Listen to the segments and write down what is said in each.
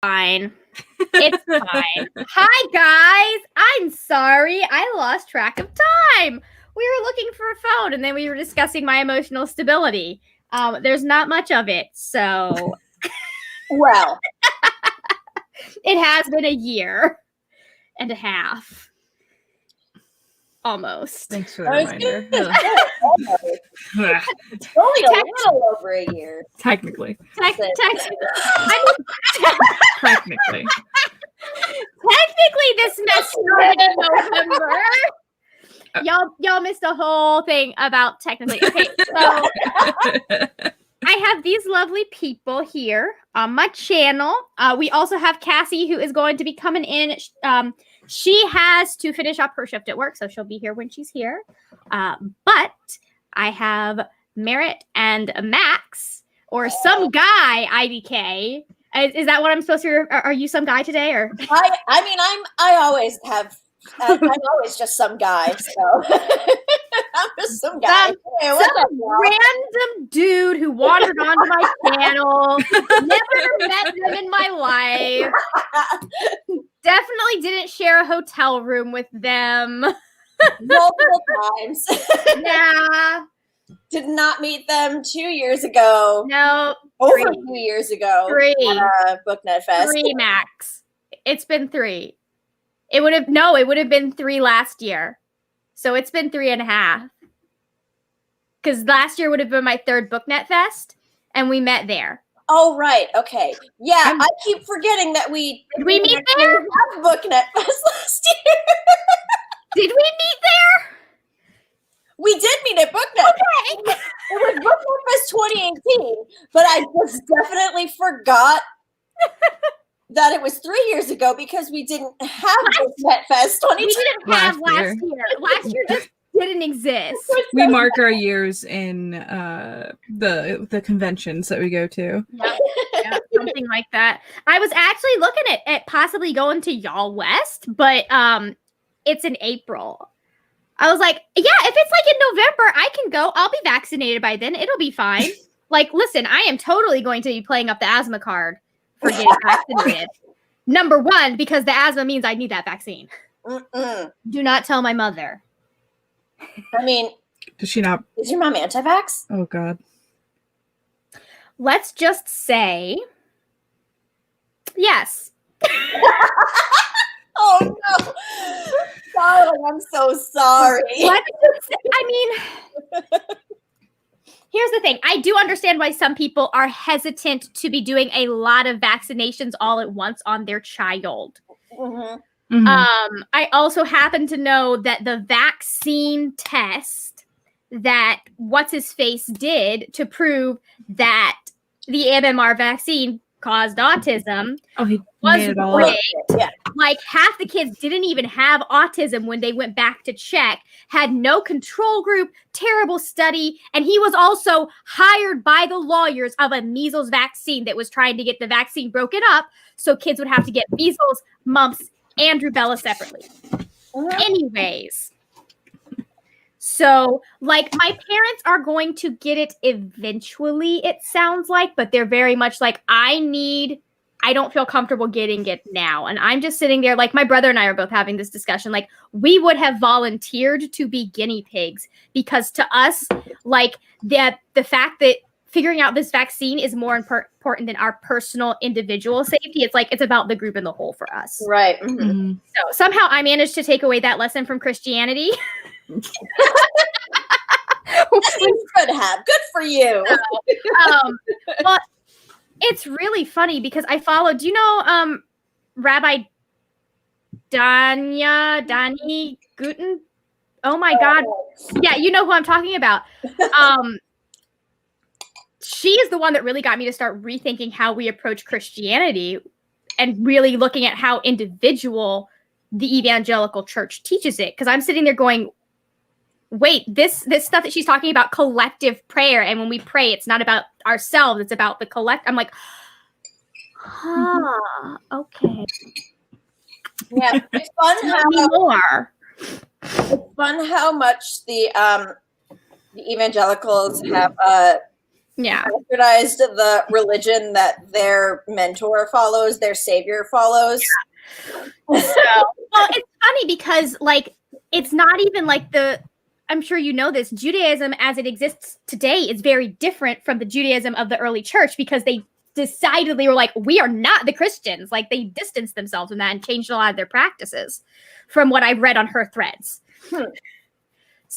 fine. It's fine. Hi, guys. I'm sorry. I lost track of time. We were looking for a phone, and then we were discussing my emotional stability. There's not much of it, so... Well. It has been a year and a half. Almost. Thanks for the reminder. It's only a little over a year. Technically. Technically, this mess started in November. Y'all missed the whole thing about technically. Okay, so I have these lovely people here on my channel. We also have Cassie, who is going to be coming in. She has to finish up her shift at work, so she'll be here when she's here. But I have Merritt and Max, or some guy, IDK. Is that what I'm supposed to? Are you some guy today, or? I always have. I'm always just some guy, so I'm just some guy. Some random dude who wandered onto my channel. Never met them in my life. Definitely didn't share a hotel room with them. Multiple times. Yeah. Did not meet them 2 years ago. No. Over 2 years ago. 3. At BookNet Fest. 3 max. It's been 3. It would have been 3 last year. So it's been 3.5. Because last year would have been my 3rd BookNet Fest, and we met there. Oh, right. Okay. Yeah, I keep forgetting that we... Did we meet there? Had BookNet Fest last year. Did we meet there? We did meet at BookNet. Okay. It was BookNet Fest 2018, but I just definitely forgot that it was 3 years ago because we didn't have BookNet Fest 2020. We didn't have last year. Last year just didn't exist. We mark our years in the conventions that we go to. Yeah, something like that. I was actually looking at possibly going to Y'all West, but it's in April. I was like, yeah, if it's like in November, I can go. I'll be vaccinated by then. It'll be fine. Like, listen, I am totally going to be playing up the asthma card for getting vaccinated. Number 1, because the asthma means I need that vaccine. Do not tell my mother. I mean, does she not? Is your mom anti-vax? Oh, God. Let's just say yes. Oh, no. Darling, I'm so sorry. I mean, here's the thing. I do understand why some people are hesitant to be doing a lot of vaccinations all at once on their child. Mm-hmm. Mm-hmm. I also happen to know that the vaccine test that What's-His-Face did to prove that the MMR vaccine caused autism was rigged. Yeah. Like, half the kids didn't even have autism when they went back to check, had no control group, terrible study, and he was also hired by the lawyers of a measles vaccine that was trying to get the vaccine broken up so kids would have to get measles, mumps, and rubella separately. Anyways, so, like, my parents are going to get it eventually, it sounds like, but they're very much like, I don't feel comfortable getting it now. And I'm just sitting there, like, my brother and I are both having this discussion. Like, we would have volunteered to be guinea pigs because to us, like, the fact that figuring out this vaccine is more important than our personal individual safety. It's like, it's about the group and the whole for us. Right. Mm-hmm. So somehow I managed to take away that lesson from Christianity. You could have. Good for you. Well, it's really funny because I follow, do you know Rabbi Dani Guten? Oh my God. Yeah, you know who I'm talking about. She is the one that really got me to start rethinking how we approach Christianity and really looking at how individual the evangelical church teaches it. Because I'm sitting there going, wait, this stuff that she's talking about, collective prayer, and when we pray, it's not about ourselves, it's about the collect. I'm like, okay. Yeah, it's fun how much the evangelicals have Yeah. bastardized the religion that their mentor follows, their savior follows. So, well, it's funny because like it's not even like I'm sure you know this, Judaism as it exists today is very different from the Judaism of the early church because they decidedly were like, we are not the Christians. Like they distanced themselves from that and changed a lot of their practices from what I've read on her threads. So,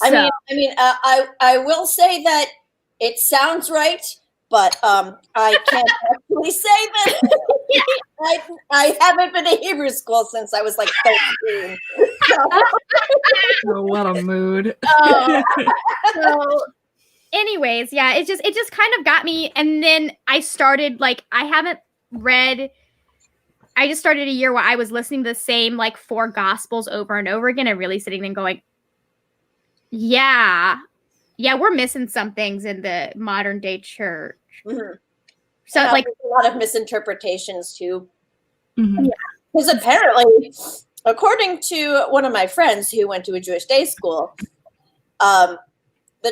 I will say that it sounds right, but I can't actually say that. I haven't been to Hebrew school since I was like 13. Oh, what a mood. So anyways, yeah, it just kind of got me. And then I started like, I just started a year where I was listening to the same like 4 gospels over and over again and really sitting and going, yeah, we're missing some things in the modern day church. Mm-hmm. So like a lot of misinterpretations too. Mm-hmm. Yeah. Because apparently, according to one of my friends who went to a Jewish day school, the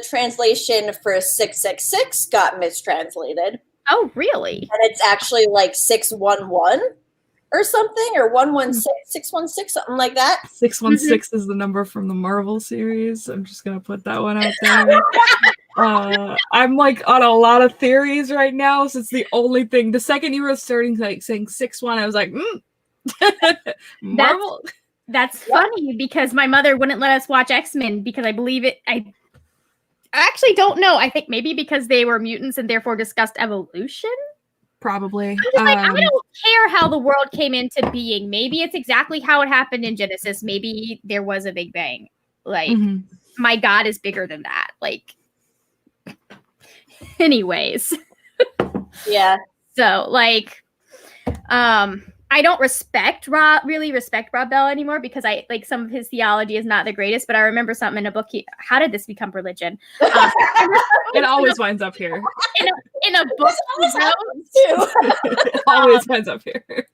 translation for 666 got mistranslated. Oh, really? And it's actually like 611 or something, or 116, 616, something like that. 616 is the number from the Marvel series. I'm just going to put that one out there. I'm like on a lot of theories right now, so it's the only thing. The second you were starting like saying 6-1, I was like, Marvel. That's funny because my mother wouldn't let us watch X-Men because I believe it. I actually don't know. I think maybe because they were mutants and therefore discussed evolution. Probably. I don't care how the world came into being. Maybe it's exactly how it happened in Genesis. Maybe there was a Big Bang. Like, my God is bigger than that. Like, anyways. Yeah. So, like, I don't really respect Rob Bell anymore because I like some of his theology is not the greatest, but I remember something in a book. How did this become religion? It always winds up here. In a book It always winds up here.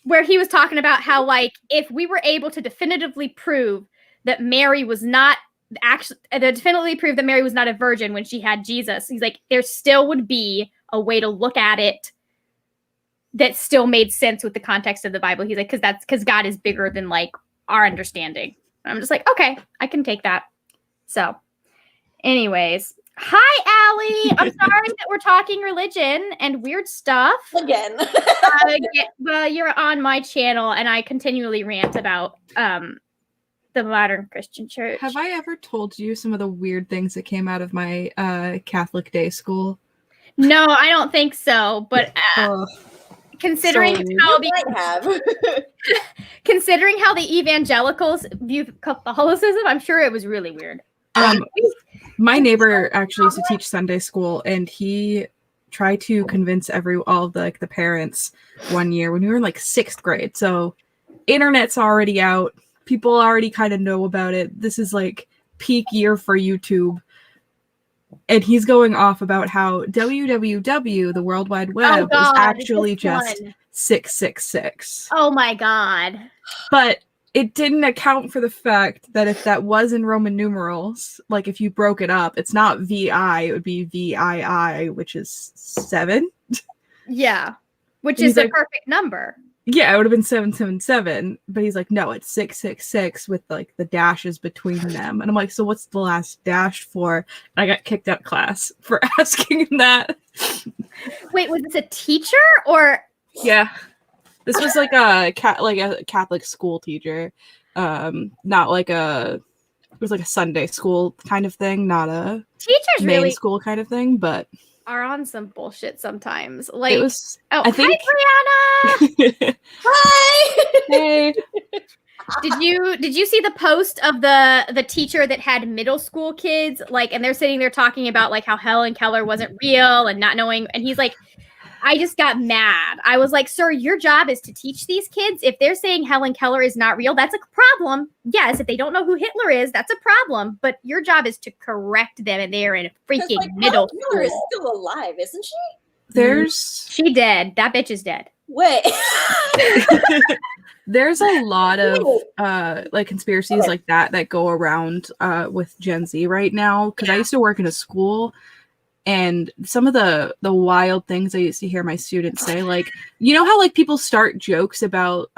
Where he was talking about how like if we were able to definitively prove that Mary was not a virgin when she had Jesus, he's like, there still would be a way to look at it that still made sense with the context of the Bible. He's like, because God is bigger than like our understanding. And I'm just like, okay, I can take that. So anyways, hi, Allie. I'm sorry that we're talking religion and weird stuff. Again. Well, you're on my channel and I continually rant about the modern Christian church. Have I ever told you some of the weird things that came out of my Catholic day school? No, I don't think so. But considering how considering how the evangelicals view Catholicism, I'm sure it was really weird. My neighbor actually used to teach Sunday school, and he tried to convince all of the parents one year when we were in like 6th grade. So internet's already out. People already kind of know about it. This is like peak year for YouTube. And he's going off about how www, the World Wide Web, is actually just 666. Oh my God. But it didn't account for the fact that if that was in Roman numerals, like if you broke it up, it's not VI, it would be VII, which is 7. Yeah. Which is the perfect number. Yeah, it would have been 777, but he's like, no, it's 666 with like the dashes between them. And I'm like, so what's the last dash for? And I got kicked out of class for asking him that. Wait, was this a teacher or? Yeah, this was like a Catholic school teacher, not like it was like a Sunday school kind of thing, not a teachers main really school kind of thing, but. Are on some bullshit sometimes. Like it was. I think, hi, Brianna. Hi. Hey. Did you see the post of the teacher that had middle school kids and they're sitting there talking about like how Helen Keller wasn't real and not knowing, and he's like, I just got mad. I was like, sir, your job is to teach these kids. If they're saying Helen Keller is not real, that's a problem. Yes, if they don't know who Hitler is, that's a problem. But your job is to correct them, and they are in freaking middle school. Keller is still alive, isn't she? She dead. That bitch is dead. Wait. There's a lot of conspiracies like that go around with Gen Z right now. Because I used to work in a school. And some of the wild things I used to hear my students say, like, you know how like people start jokes about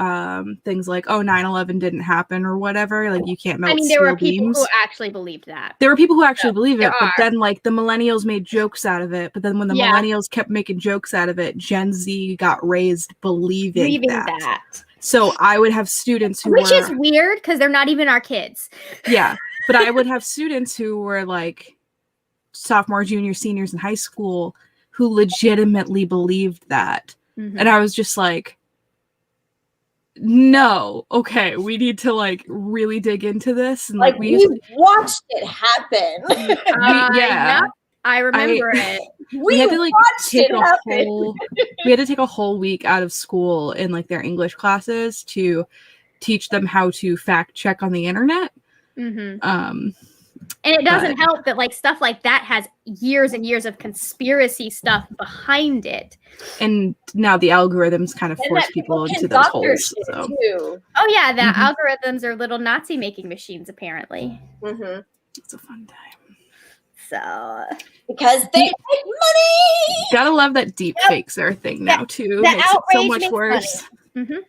things like, oh, 9/11 didn't happen or whatever, like you can't melt there were steel people beams. who actually believed that. There were people who actually believe it, there but are. then like the millennials made jokes out of it. But then when the millennials kept making jokes out of it, Gen Z got raised believing that. So I would have students who Which is weird because they're not even our kids. Yeah, but I would have students who were like sophomore, junior, seniors in high school who legitimately believed that. And I was just like, no, okay, we need to like really dig into this. And like we watched it happen. Yeah, I remember it. We had to like take we had to take a whole week out of school in like their English classes to teach them how to fact check on the internet. And it doesn't help that like stuff like that has years and years of conspiracy stuff behind it. And now the algorithms kind of force people into those holes. So. Oh yeah, the algorithms are little Nazi making machines apparently. It's a fun time. So because they make money. Gotta love that deep fakes are a thing now too. Makes it so much worse. I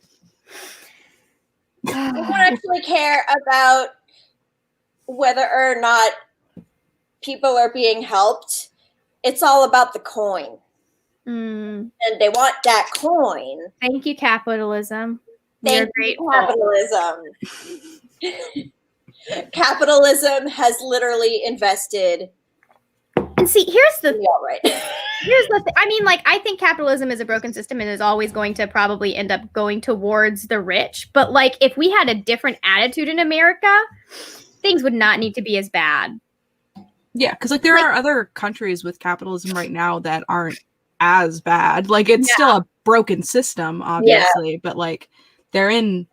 don't actually care about whether or not people are being helped. It's all about the coin. And they want that coin. Thank you, capitalism. Thank you, capitalism. Capitalism has literally invested. And see, here's the Here's the thing. I mean, like, I think capitalism is a broken system and is always going to probably end up going towards the rich. But like, if we had a different attitude in America, things would not need to be as bad. Yeah, because like there are other countries with capitalism right now that aren't as bad. Like it's still a broken system, obviously, but like they're in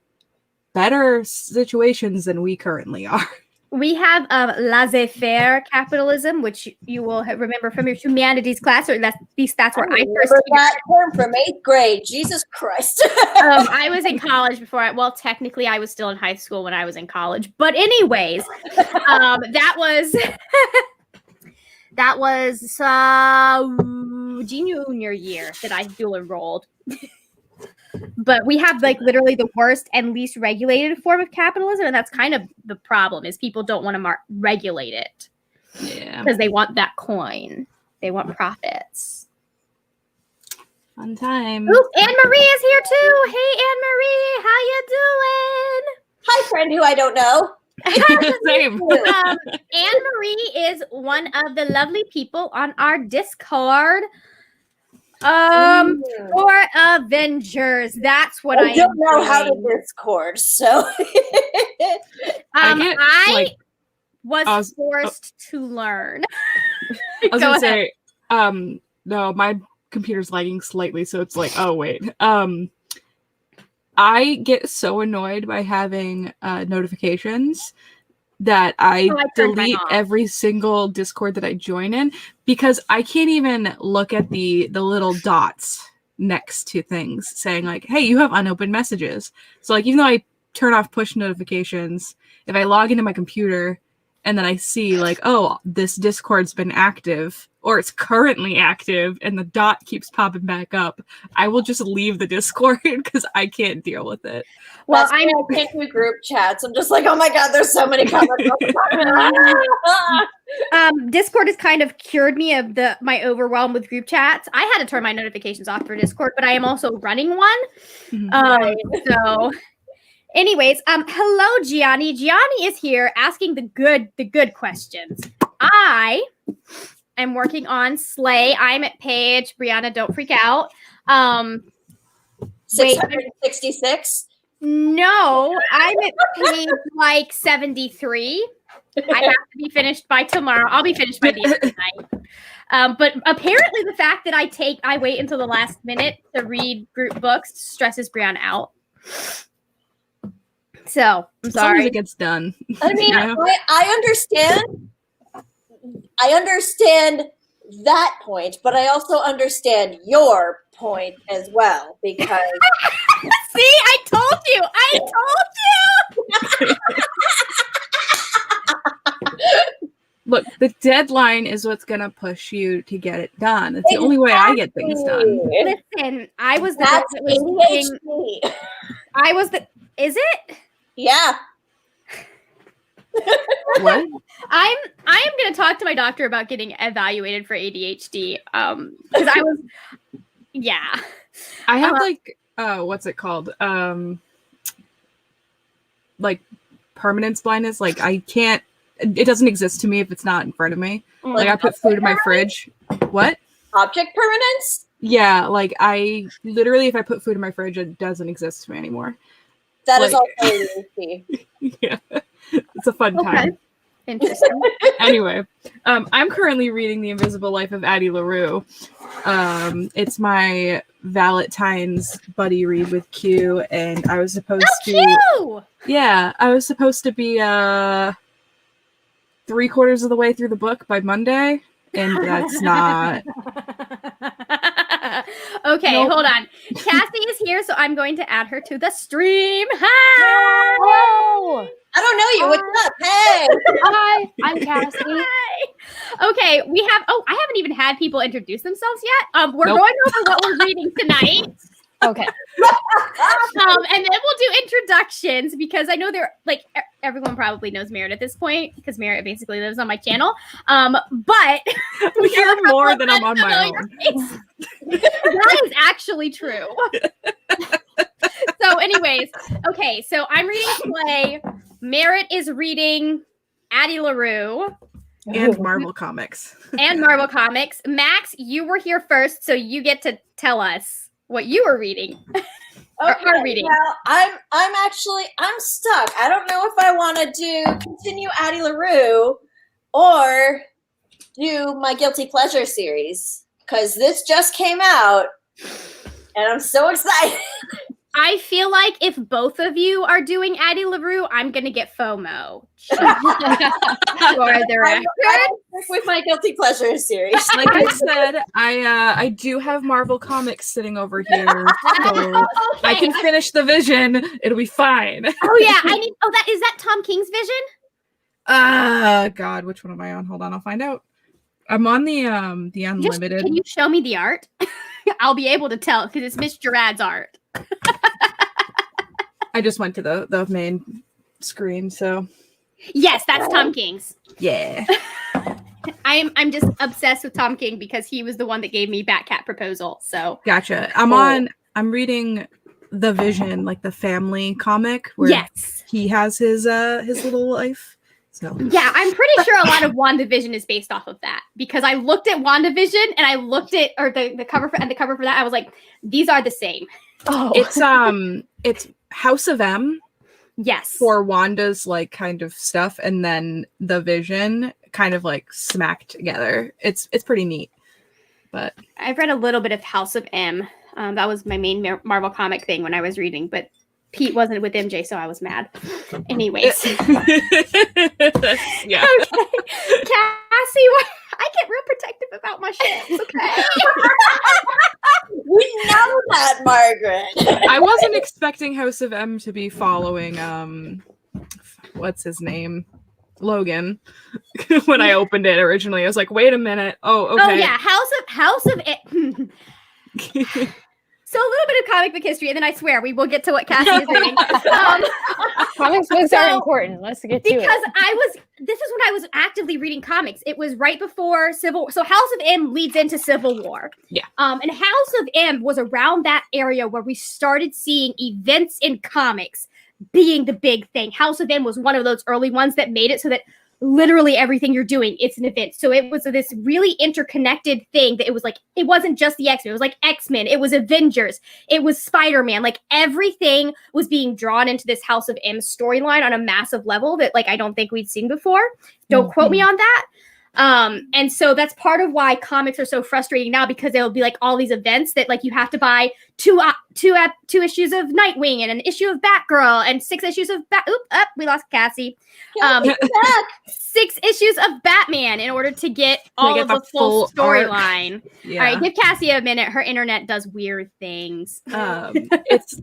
better situations than we currently are. We have laissez-faire capitalism, which you will remember from your humanities class, or at least that's where I first that term from 8th grade. Jesus Christ! I was in college before. Well, technically, I was still in high school when I was in college. But anyways, that was junior year that I dual enrolled. But we have like literally the worst and least regulated form of capitalism, and that's kind of the problem. Is people don't want to regulate it, because they want that coin, they want profits. Fun time. Ooh, Anne Marie is here too. Hey, Anne Marie, how you doing? Hi, friend who I don't know. Same. Anne Marie is one of the lovely people on our Discord. For Avengers, that's what I don't know how to Discord, so I was forced to learn. I was gonna say, no, my computer's lagging slightly, so it's like, oh wait. I get so annoyed by having notifications that I delete every single Discord that I join in, because I can't even look at the little dots next to things saying like, hey, you have unopened messages. So like, even though I turn off push notifications, if I log into my computer and then I see like, oh, this Discord's been active, or it's currently active, and the dot keeps popping back up, I will just leave the Discord because I can't deal with it. Well, I can't do group chats. I'm just like, oh my god, there's so many comments. Discord has kind of cured me of my overwhelm with group chats. I had to turn my notifications off for Discord, but I am also running one. So anyways, hello, Gianni. Gianni is here asking the good questions. I am working on Slay. I'm at page, Brianna, don't freak out. 666? No, I'm at page like 73. I have to be finished by tomorrow. I'll be finished by the end of the night. But apparently the fact that I wait until the last minute to read group books stresses Brianna out. So I'm sorry. As long as it gets done. I mean, I understand that point, but I also understand your point as well, because see, I told you. Look, the deadline is what's gonna push you to get it done. It's the only way I get things done. Listen, I was the girl That's that was doing, ADHD. I was the. Is it? Yeah. What? I am going to talk to my doctor about getting evaluated for ADHD. Because I was, yeah. I have like what's it called? Like permanence blindness. Like I can't. It doesn't exist to me if it's not in front of me. Like I put food in my fridge. What? Object permanence? Yeah, like I literally, if I put food in my fridge, it doesn't exist to me anymore. That is Like- also ADHD. Yeah, it's a fun time. Interesting. Anyway, I'm currently reading The Invisible Life of Addie Laru. It's my Valentine's buddy read with Q, and I was supposed Oh, yeah, I was supposed to be 3/4 of the way through the book by Monday, and that's not. Okay, Nope. hold on. Cassie is here, so I'm going to add her to the stream. Hi. Hello. I don't know you. What's up? Hey. Hi, I'm Cassie. Hi. Okay, we have. Oh, I haven't even had people introduce themselves yet. We're Nope. going over what we're reading tonight. Okay. And then we'll do introductions because I know they're like everyone probably knows Merritt at this point because Merritt basically lives on my channel. But We hear more than I'm on my own. That is actually true. So, anyways, okay. So I'm reading a play. Merritt is reading Addie Laru And Marvel Comics. and Marvel Comics. Max, you were here first, so you get to tell us what you were reading. Are reading. Well, I'm stuck. I don't know if I want to continue Addie Laru or do my Guilty Pleasure series because this just came out and I'm so excited. I feel like if both of you are doing Addie Laru, I'm gonna get FOMO. For the I'm record. with my Guilty Pleasure series. Like I said, I do have Marvel Comics sitting over here, so I can finish the Vision. It'll be fine. Oh yeah, I need. Oh, that is that Tom King's Vision. God, which one am I on? Hold on, I'll find out. I'm on the Unlimited. Can you show me the art? I'll be able to tell because it's Miss Gerard's art. I just went to the main screen, so Yes, that's Tom King's. yeah. I'm just obsessed with Tom King because he was the one that gave me Batcat Proposal. So Gotcha. I'm reading The Vision, like the family comic where yes, he has his little life. So yeah, I'm pretty sure a lot of WandaVision is based off of that because I looked at WandaVision and I looked at the cover for that. I was like, these are the same. Oh, it's House of M Yes. for Wanda's like kind of stuff, and then the Vision kind of like smacked together. It's pretty neat. But I've read a little bit of House of M. That was my main Marvel comic thing when I was reading, but Pete wasn't with MJ, so I was mad. Anyways. yeah. Okay. Cassie, I get real protective about my shit. Okay. We know that, Margaret. I wasn't expecting House of M to be following what's his name? Logan. When I opened it originally, I was like, wait a minute. Oh, okay. Oh yeah, House of M. So a little bit of comic book history, and then I swear we will get to what Cassie is reading. comics books are so- important. Let's get to Because it. this is when I was actively reading comics. It was right before so House of M leads into Civil War. Yeah. And House of M was around that area where we started seeing events in comics being the big thing. House of M was one of those early ones that made it so that literally everything you're doing, it's an event. So it was this really interconnected thing that it was like, it wasn't just the X-Men. It was like X-Men. It was Avengers. It was Spider-Man. Like everything was being drawn into this House of M storyline on a massive level that like I don't think we'd seen before. Don't quote me on that. And so that's part of why comics are so frustrating now because there'll be like all these events that like you have to buy two issues of Nightwing and an issue of Batgirl and 6 issues of we lost Cassie. 6 issues of Batman in order to get all of the full storyline. Yeah. All right, give Cassie a minute. Her internet does weird things. It's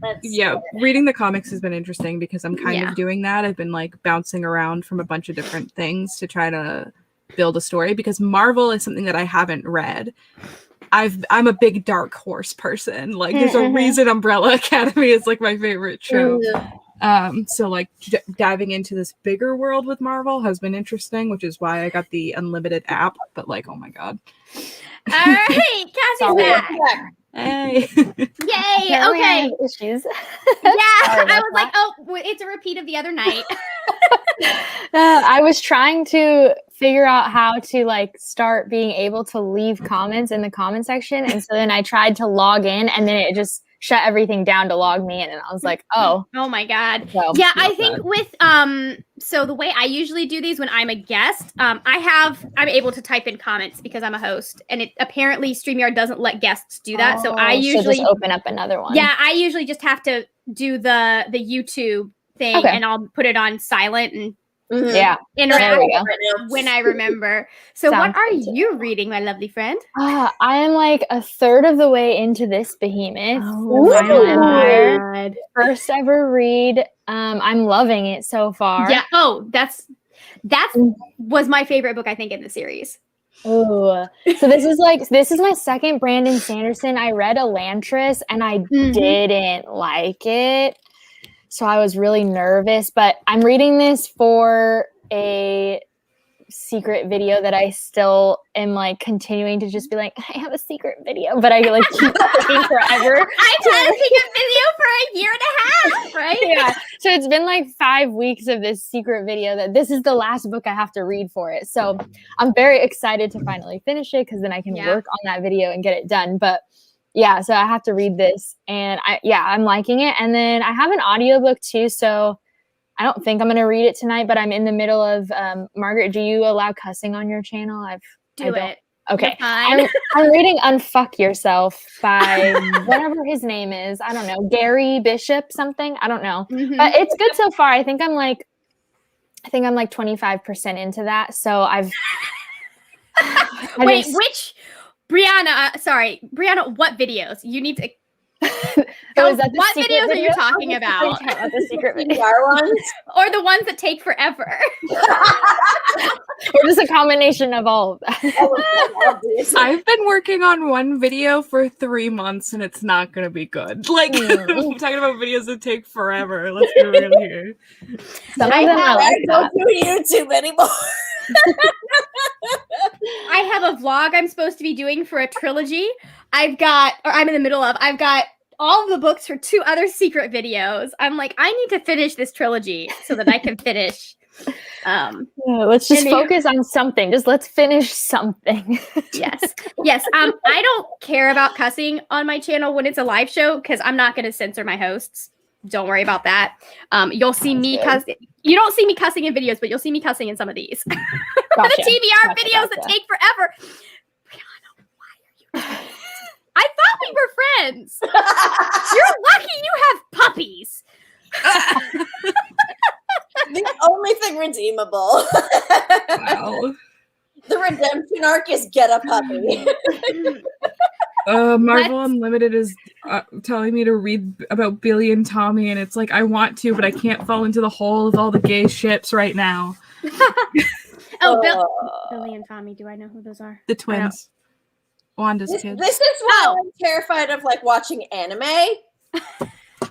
reading the comics has been interesting because I'm kind Yeah. of doing that. I've been like bouncing around from a bunch of different things to try to build a story, because Marvel is something that I haven't read. I'm a big Dark Horse person. Like, there's a reason Umbrella Academy is like my favorite show. So like diving into this bigger world with Marvel has been interesting, which is why I got the unlimited app. But like, oh my god! All right, Cassie's back. Hey, Yay! Okay. Issues. Yeah, I was like, oh, it's a repeat of the other night. I was trying to figure out how to like start being able to leave comments in the comment section, and so then I tried to log in, and then it just shut everything down to log me in, and I was like, oh my god. So, yeah, I think with so the way I usually do these when I'm a guest, I'm able to type in comments because I'm a host, and it apparently StreamYard doesn't let guests do that. So I usually just open up another one. Yeah, I usually just have to do the YouTube thing, and I'll put it on silent and interact when I remember. So what are you reading, my lovely friend? I am like a third of the way into this behemoth. God. First ever read. I'm loving it so far. Yeah. Oh, that's was my favorite book, I think, in the series. Oh, so this is my second Brandon Sanderson. I read Elantris and I didn't like it. So I was really nervous, but I'm reading this for a secret video that I still am like continuing to just be like, I have a secret video, but I like keep looking forever. I've had a secret video for a year and a half, right? Yeah. So it's been like 5 weeks of this secret video that this is the last book I have to read for it. So I'm very excited to finally finish it because then I can work on that video and get it done. But yeah, so I have to read this and I'm liking it. And then I have an audiobook too. So I don't think I'm going to read it tonight, but I'm in the middle of, Margaret, do you allow cussing on your channel? Do it. Okay. I'm reading Unfuck Yourself by whatever his name is. I don't know. Gary Bishop something. I don't know. But it's good so far. I think I'm like 25% into that. So Wait, which Brianna, what videos? You need to what videos are you talking about? The secret videos ones? Or the ones that take forever? Or just a combination of all of that. I've been working on one video for 3 months and it's not going to be good. Like, I'm talking about videos that take forever. Let's be real here. Some of them I don't do YouTube anymore. I have a vlog I'm supposed to be doing for a trilogy. I've got all of the books for 2 other secret videos. I'm like, I need to finish this trilogy so that I can finish. Let's just focus on something. Just let's finish something. Yes. I don't care about cussing on my channel when it's a live show because I'm not going to censor my hosts. Don't worry about that. You'll see me cuss. You don't see me cussing in videos, but you'll see me cussing in some of these. Gotcha. The TBR videos that take forever. Brianna, why are you? I thought we were friends. You're lucky you have puppies. The only thing redeemable. Wow. The redemption arc is get a puppy. Marvel Unlimited is telling me to read about Billy and Tommy, and it's like, I want to, but I can't fall into the hole of all the gay ships right now. Billy and Tommy, do I know who those are? The twins. Wanda's kids. This is why I'm terrified of like watching anime.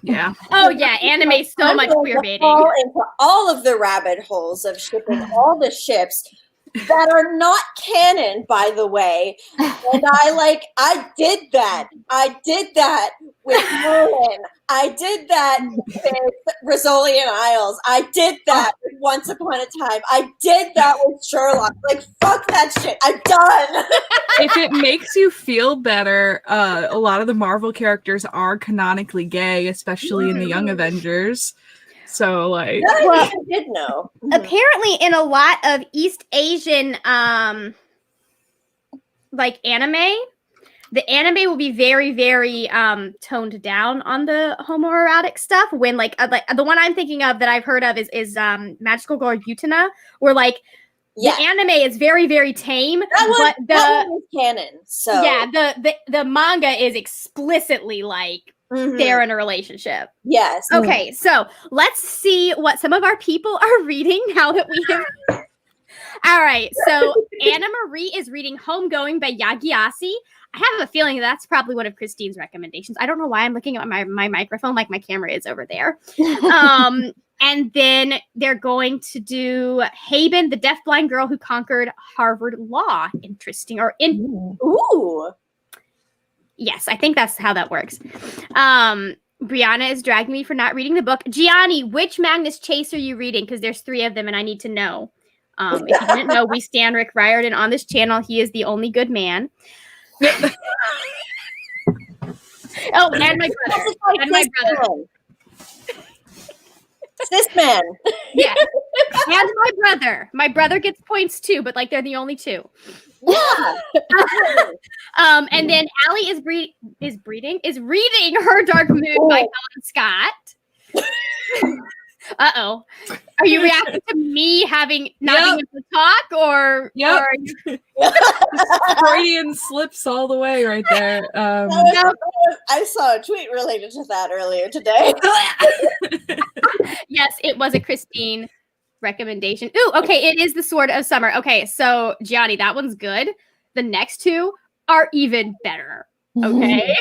Yeah. Oh yeah, anime so much queerbaiting. Fall into all of the rabbit holes of shipping all the ships that are not canon, by the way. And I did that. I did that with Merlin. I did that with Rizzoli and Isles. I did that with Once Upon a Time. I did that with Sherlock. Like, fuck that shit. I'm done. If it makes you feel better, a lot of the Marvel characters are canonically gay, especially in the Young Avengers. So, like, I did know. Apparently, in a lot of East Asian, like anime, the anime will be very, very toned down on the homoerotic stuff. When like the one I'm thinking of that I've heard of is Magical Girl Utena, where like the anime is very, very tame. That one is canon. So yeah, the manga is explicitly like. They're in a relationship. Yes. Okay, so let's see what some of our people are reading now that we have All right. So Anna Marie is reading Homegoing by Yagiasi. I have a feeling that's probably one of Christine's recommendations. I don't know why I'm looking at my microphone like my camera is over there. And then they're going to do Haben, the deafblind girl who conquered Harvard Law. Interesting. Ooh. Yes, I think that's how that works. Brianna is dragging me for not reading the book. Gianni, which Magnus Chase are you reading? Because there's 3 of them and I need to know. If you didn't know, we stand Rick Riordan on this channel. He is the only good man. Oh, and my brother. And my brother. Cis man. Yeah. And my brother. My brother gets points too, but like they're the only 2. Yeah. And then Allie is reading Her Dark Moon by Helen Scott. Uh-oh. Are you reacting to me not being able to talk or Freudian slips all the way right there. I saw a tweet related to that earlier today. Yes, it was a Christine recommendation. Ooh, okay, it is The Sword of Summer. Okay, so Gianni, that one's good. The next 2 are even better. Okay.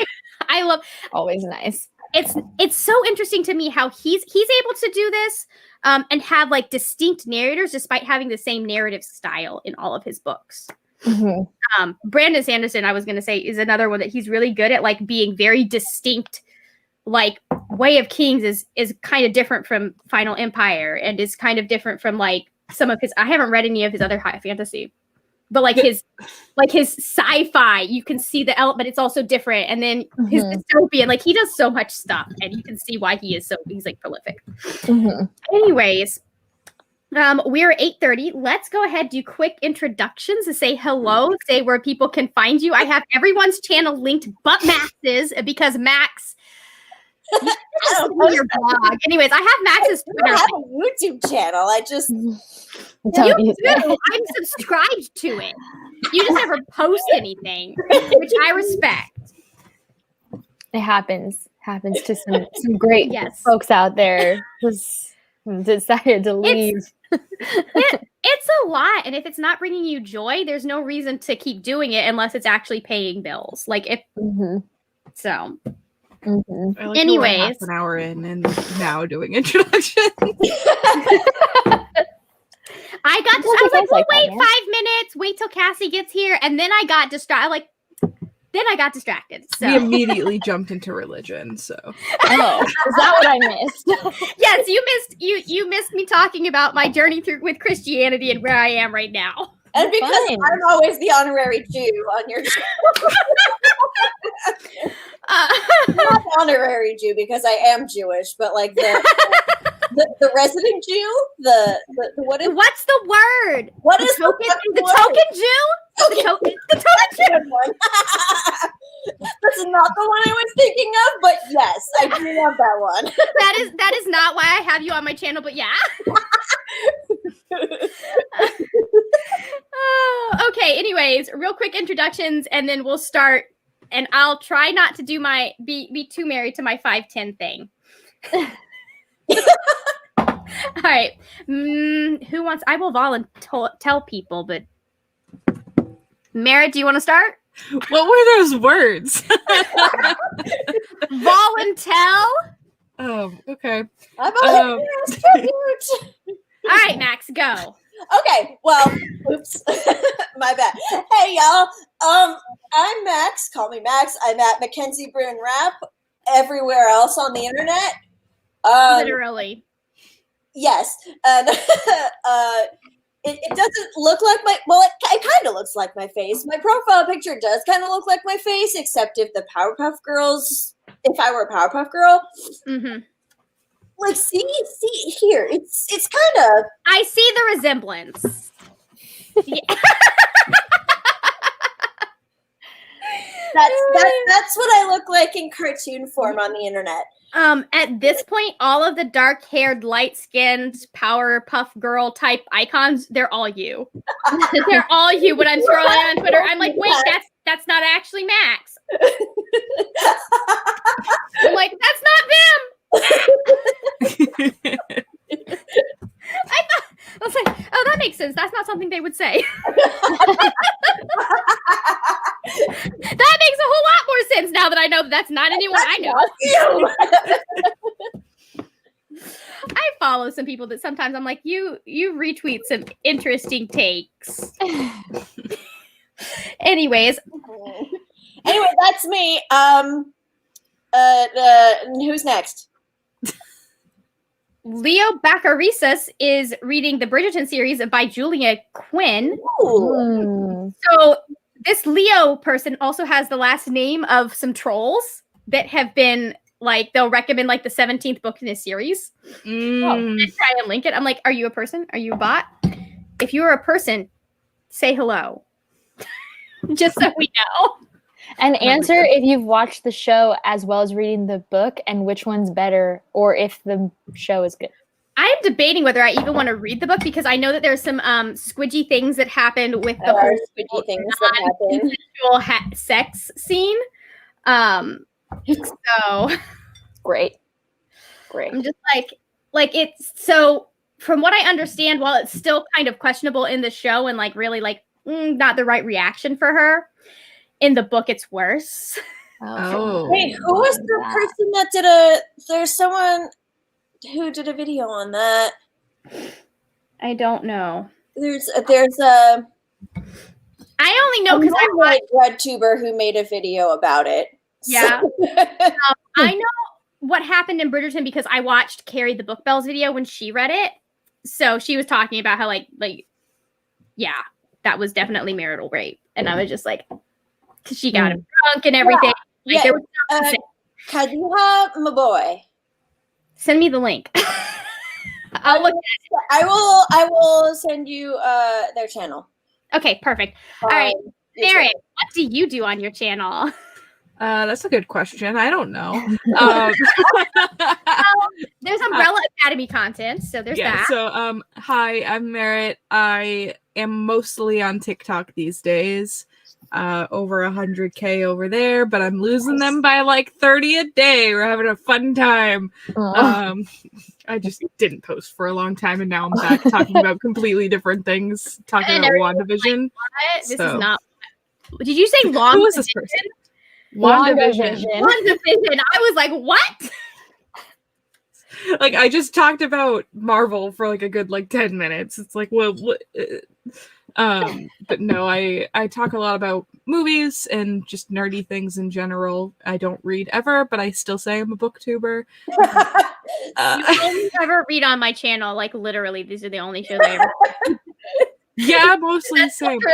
I love Always nice. It's so interesting to me how he's able to do this and have like distinct narrators despite having the same narrative style in all of his books. Brandon Sanderson, I was going to say, is another one that he's really good at, like being very distinct. Like Way of Kings is kind of different from Final Empire and is kind of different from like some of his. I haven't read any of his other high fantasy. But like his sci-fi, you can see the element, but it's also different. And then his dystopian, like he does so much stuff, and you can see why he's like prolific. Anyways, we're 8:30. Let's go ahead, do quick introductions to say hello, say where people can find you. I have everyone's channel linked but Max's because Max. Your blog. Anyways, I have Max's Twitter. I have a YouTube channel. I just you do. I'm subscribed to it. You just never post anything, which I respect. It happens to some great folks out there who's decided to leave. It's a lot, and if it's not bringing you joy, there's no reason to keep doing it unless it's actually paying bills. Like if so. Like anyways, half an hour in and now doing introductions. I was like, we'll wait 5 minutes, wait till Cassie gets here, and then I got distracted. So We immediately jumped into religion. So, is that what I missed? Yes, you missed me talking about my journey with Christianity and where I am right now. And because I'm always the honorary Jew on your channel. Not honorary Jew because I am Jewish, but like the resident Jew, the what's the word? What is the token Jew? The token Jew one. That's not the one I was thinking of, but yes, I do love that one. That is not why I have you on my channel, but yeah. Okay, anyways, real quick introductions and then we'll start, and I'll try not to do be too married to my 5'10" thing. All right. Who wants? I will tell people, but Merritt, do you want to start? What were those words? Voluntel. Oh, okay. I'm a All right, Max, go. Okay, well, oops, my bad. Hey, y'all. I'm Max. Call me Max. I'm at Mackenzie Brune Rap everywhere else on the internet. Literally. Yes, and it doesn't look like it kind of looks like my face. My profile picture does kind of look like my face, except if I were a Powerpuff Girl. Like, see here. It's kind of. I see the resemblance. Yeah. That's what I look like in cartoon form on the internet. At this point, all of the dark-haired, light-skinned Powerpuff Girl type icons, they're all you. They're all you. When I'm scrolling on Twitter, I'm like, wait, that's not actually Max. I'm like, that's not them. I was like, oh, that makes sense. persons, that's not something they would say. That makes a whole lot more sense now that I know that's not anyone I know. I follow some people that sometimes I'm like, you retweet some interesting takes. Anyways. Anyway, that's me. Who's next? Leo Baccarisas is reading the Bridgerton series by Julia Quinn. Ooh. So this Leo person also has the last name of some trolls that have been like, they'll recommend like the 17th book in this series. And try and link it. I'm like, are you a person? Are you a bot? If you're a person, say hello. Just so we know. And answer if you've watched the show as well as reading the book and which one's better, or if the show is good. I'm debating whether I even want to read the book because I know that there's some squidgy things that happened with the whole squidgy things that happen. Sex scene. So great. I'm just like it's so from what I understand, while it's still kind of questionable in the show and like really like not the right reaction for her, in the book it's worse. Oh. Wait, who was the person that there's someone who did a video on that? I don't know. There's a I only know because I watched RedTuber who made a video about it. Yeah. I know what happened in Bridgerton because I watched Carrie the Book Bells video when she read it. So she was talking about how like yeah, that was definitely marital rape. And I was just like, because she got him drunk and everything. Yeah. Like, there was Kaduha Maboy. Send me the link. I'll look at it. I will send you their channel. Okay, perfect. All right. Merritt, what do you do on your channel? That's a good question. I don't know. There's Umbrella Academy content, so there's that. So, hi, I'm Merritt. I am mostly on TikTok these days. Over 100K over there, but I'm losing them by like 30 a day. We're having a fun time. I just didn't post for a long time, and now I'm back talking about completely different things, talking about WandaVision. Like, this is not. Did you say long? Who was this person? WandaVision. WandaVision. I was like, what? Like, I just talked about Marvel for like a good 10 minutes. It's like, well, what? But no, I talk a lot about movies and just nerdy things in general. I don't read ever, but I still say I'm a booktuber. You only ever read on my channel, like literally, these are the only shows I ever. Yeah, mostly That's same. True.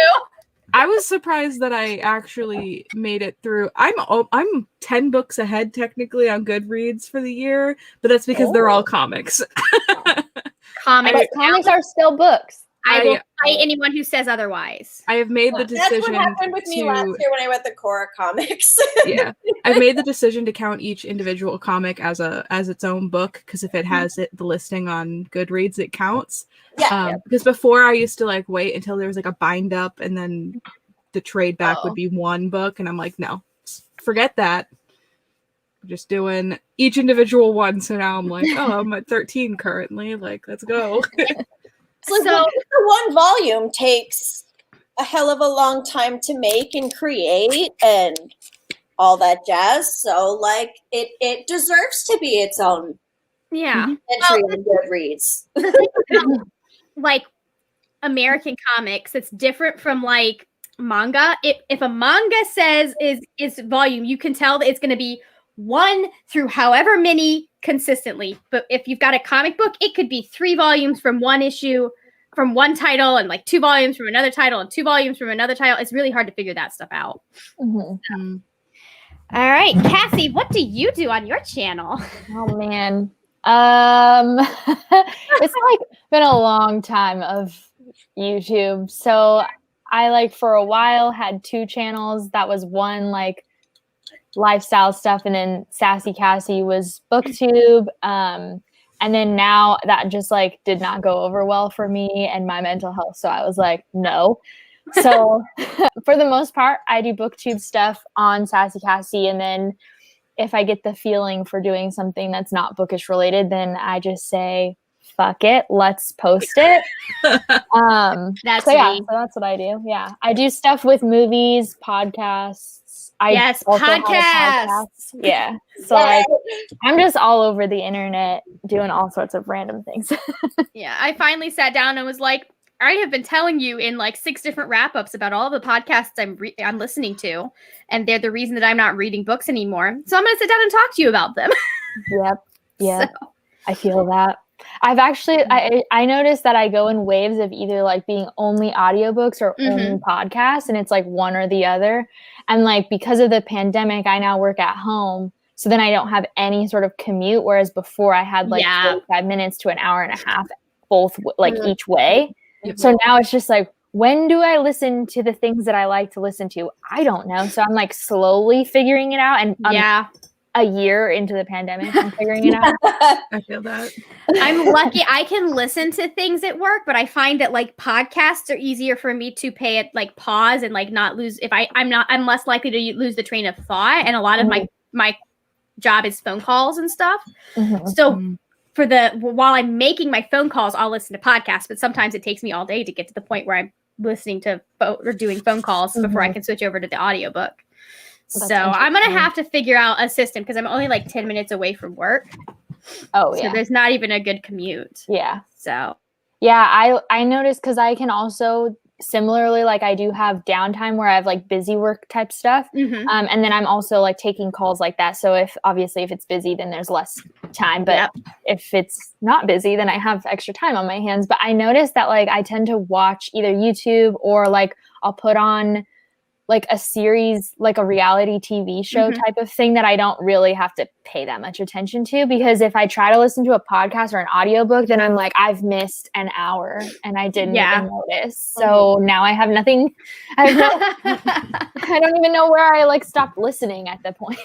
I was surprised that I actually made it through. I'm 10 books ahead technically on Goodreads for the year, but that's because they're all comics. Comics are still books. I will fight anyone who says otherwise. I have made the decision. That's what happened with me last year when I went to Cora Comics. Yeah, I've made the decision to count each individual comic as its own book, because if it has the listing on Goodreads, it counts. Yeah. Because before I used to wait until there was a bind up, and then the trade back would be one book, and I'm like, no, forget that. I'm just doing each individual one. So now I'm like, oh, I'm at 13 currently. Let's go. So the one volume takes a hell of a long time to make and create and all that jazz. So it deserves to be its own entry in Goodreads. American comics, it's different from manga. If a manga says is volume, you can tell that it's going to be 1 through however many consistently. But if you've got a comic book, it could be 3 volumes from one issue, from one title, and 2 volumes from another title, and 2 volumes from another title. It's really hard to figure that stuff out. Mm-hmm. All right, Cassie, what do you do on your channel? Oh man, it's been a long time of YouTube. So I for a while had 2 channels. That was one lifestyle stuff, and then Sassy Cassie was BookTube. And then now that just did not go over well for me and my mental health. So I was like, no. So for the most part, I do BookTube stuff on Sassy Cassie. And then if I get the feeling for doing something that's not bookish related, then I just say fuck it, let's post it. That's so yeah, me. so that's what I do. Yeah, I do stuff with movies, podcasts. Yes, also have a podcasts. podcast. Yeah, so like I'm just all over the internet doing all sorts of random things. Yeah, I finally sat down and was like, I have been telling you in like 6 different wrap-ups about all the podcasts I'm listening to, and they're the reason that I'm not reading books anymore. So I'm going to sit down and talk to you about them. Yep. Yeah. So. I feel that. I've actually I noticed that I go in waves of either like being only audiobooks or only podcasts, and it's like one or the other. And like because of the pandemic, I now work at home. So then I don't have any sort of commute, whereas before I had like 45 minutes to an hour and a half both like each way. So now it's just like, when do I listen to the things that I like to listen to? I don't know. So I'm like slowly figuring it out. And a year into the pandemic, I'm figuring it out. I feel that. I'm lucky I can listen to things at work, but I find that like podcasts are easier for me to pay it like pause and like not lose. If I'm less likely to lose the train of thought. And a lot of my job is phone calls and stuff. So while I'm making my phone calls, I'll listen to podcasts, but sometimes it takes me all day to get to the point where I'm listening to or doing phone calls before I can switch over to the audiobook. So I'm going to have to figure out a system because I'm only like 10 minutes away from work. Oh, so there's not even a good commute. Yeah. So. Yeah, I noticed because I can also similarly, like I do have downtime where I have like busy work type stuff. And then I'm also like taking calls like that. So if it's busy, then there's less time. But if it's not busy, then I have extra time on my hands. But I noticed that like I tend to watch either YouTube or like I'll put on like a series, like a reality TV show type of thing that I don't really have to pay that much attention to, because if I try to listen to a podcast or an audiobook, then I'm like, I've missed an hour and I didn't even notice. So now I have nothing. I don't even know where I like stopped listening at the point.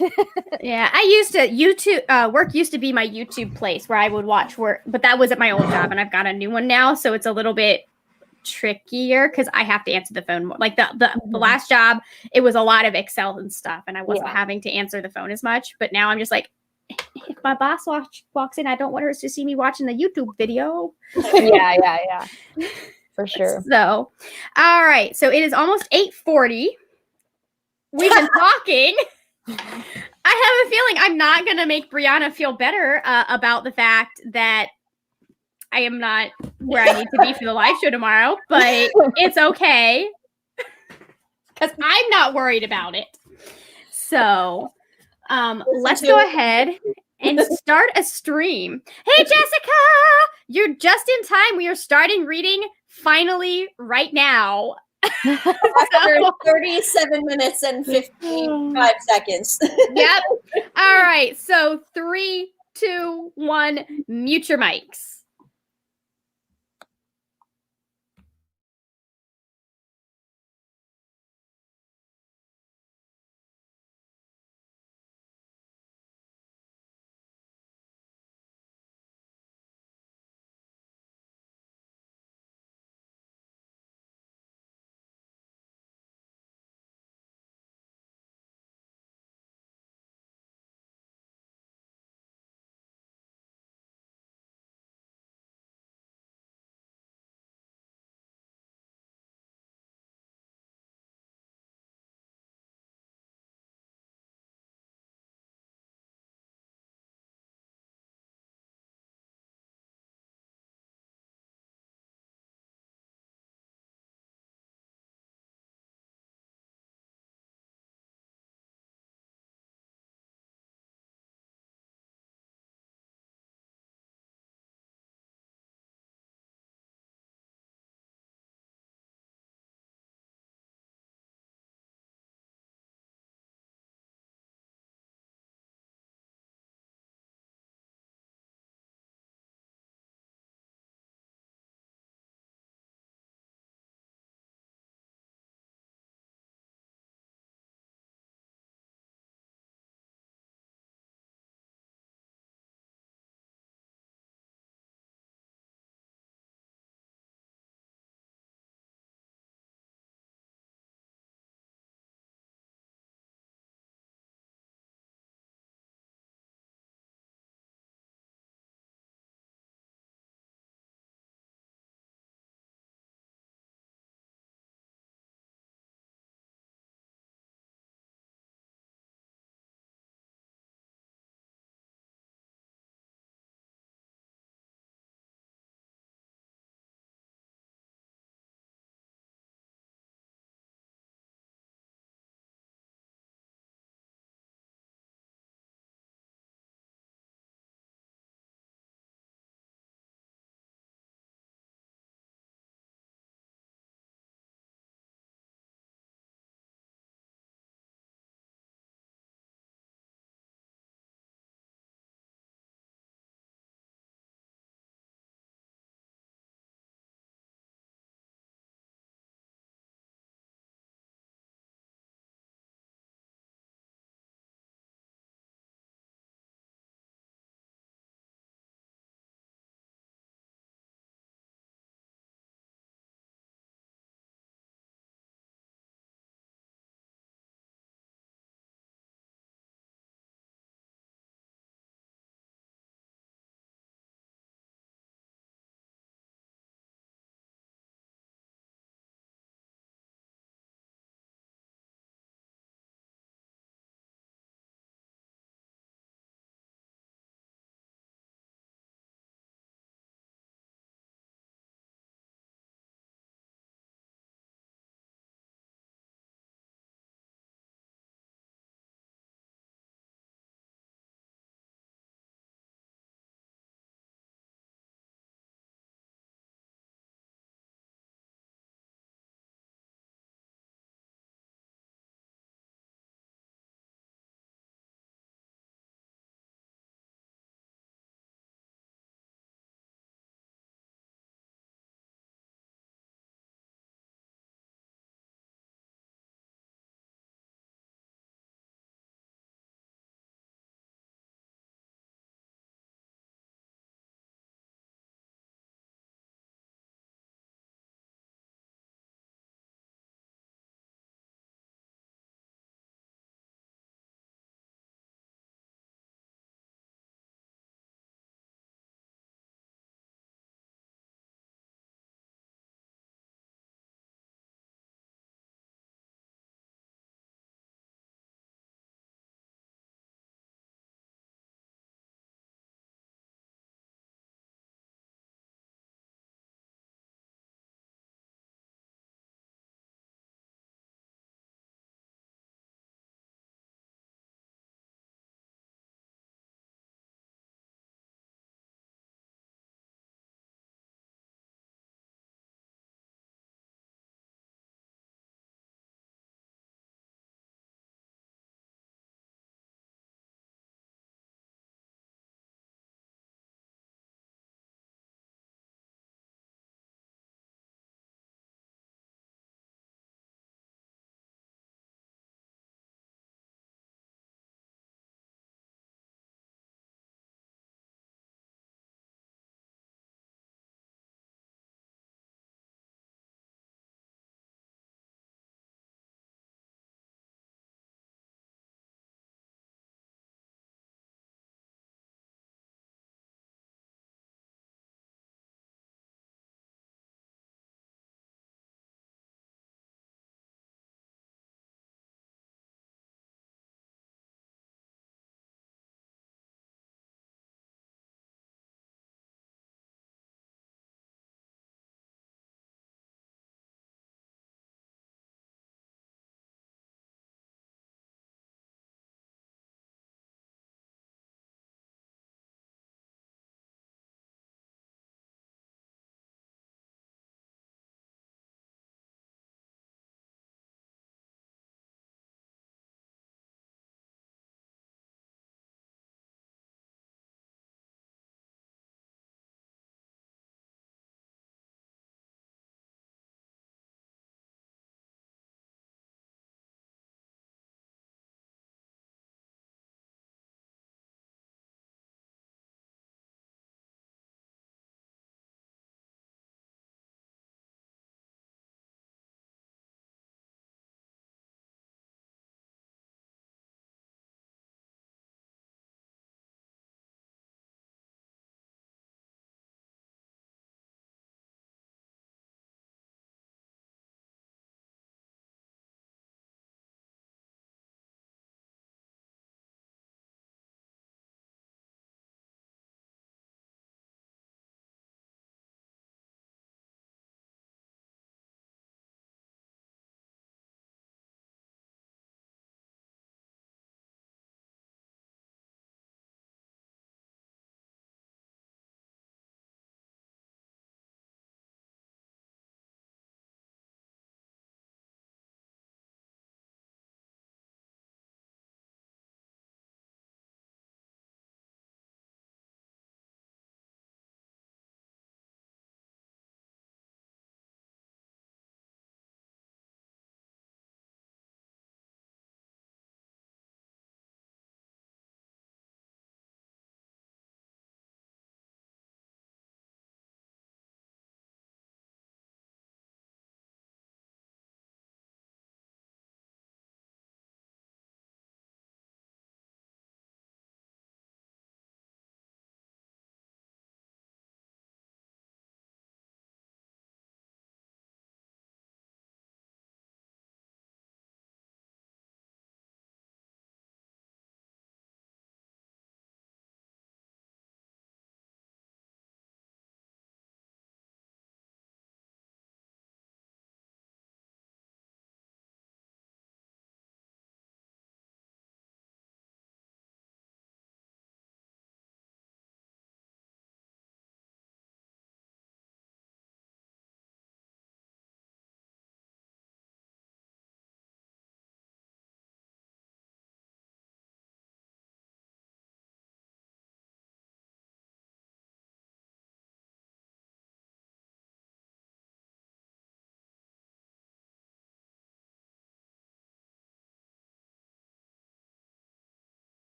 I used to YouTube, work used to be my YouTube place where I would watch work, but that was at my old job and I've got a new one now. So it's a little bit trickier because I have to answer the phone more. Like the last job, it was a lot of Excel and stuff, and I wasn't having to answer the phone as much. But now I'm just like, if my boss walks in, I don't want her to see me watching the YouTube video. Yeah, for sure. So, all right. So it is almost 8:40. We've been talking. I have a feeling I'm not gonna make Brianna feel better about the fact that I am not where I need to be for the live show tomorrow, but it's okay because I'm not worried about it. So let's go ahead and start a stream. Hey, Jessica, you're just in time. We are starting reading finally right now. After 37 minutes and 55 seconds. Yep. All right. So 3, 2, 1, mute your mics.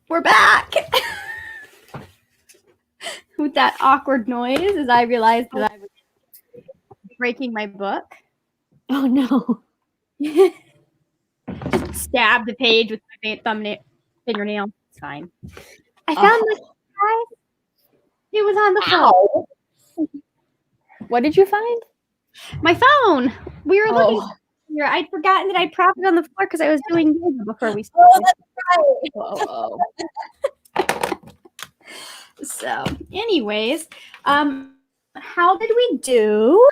We're back with that awkward noise as I realized that I was breaking my book. Oh no. Stab the page with my fingernail. It's fine. I found the guy. It was on the floor. What did you find? My phone. We were looking here. I'd forgotten that I propped it on the floor because I was doing yoga before we started. Oh, that's right. So, anyways, how did we do?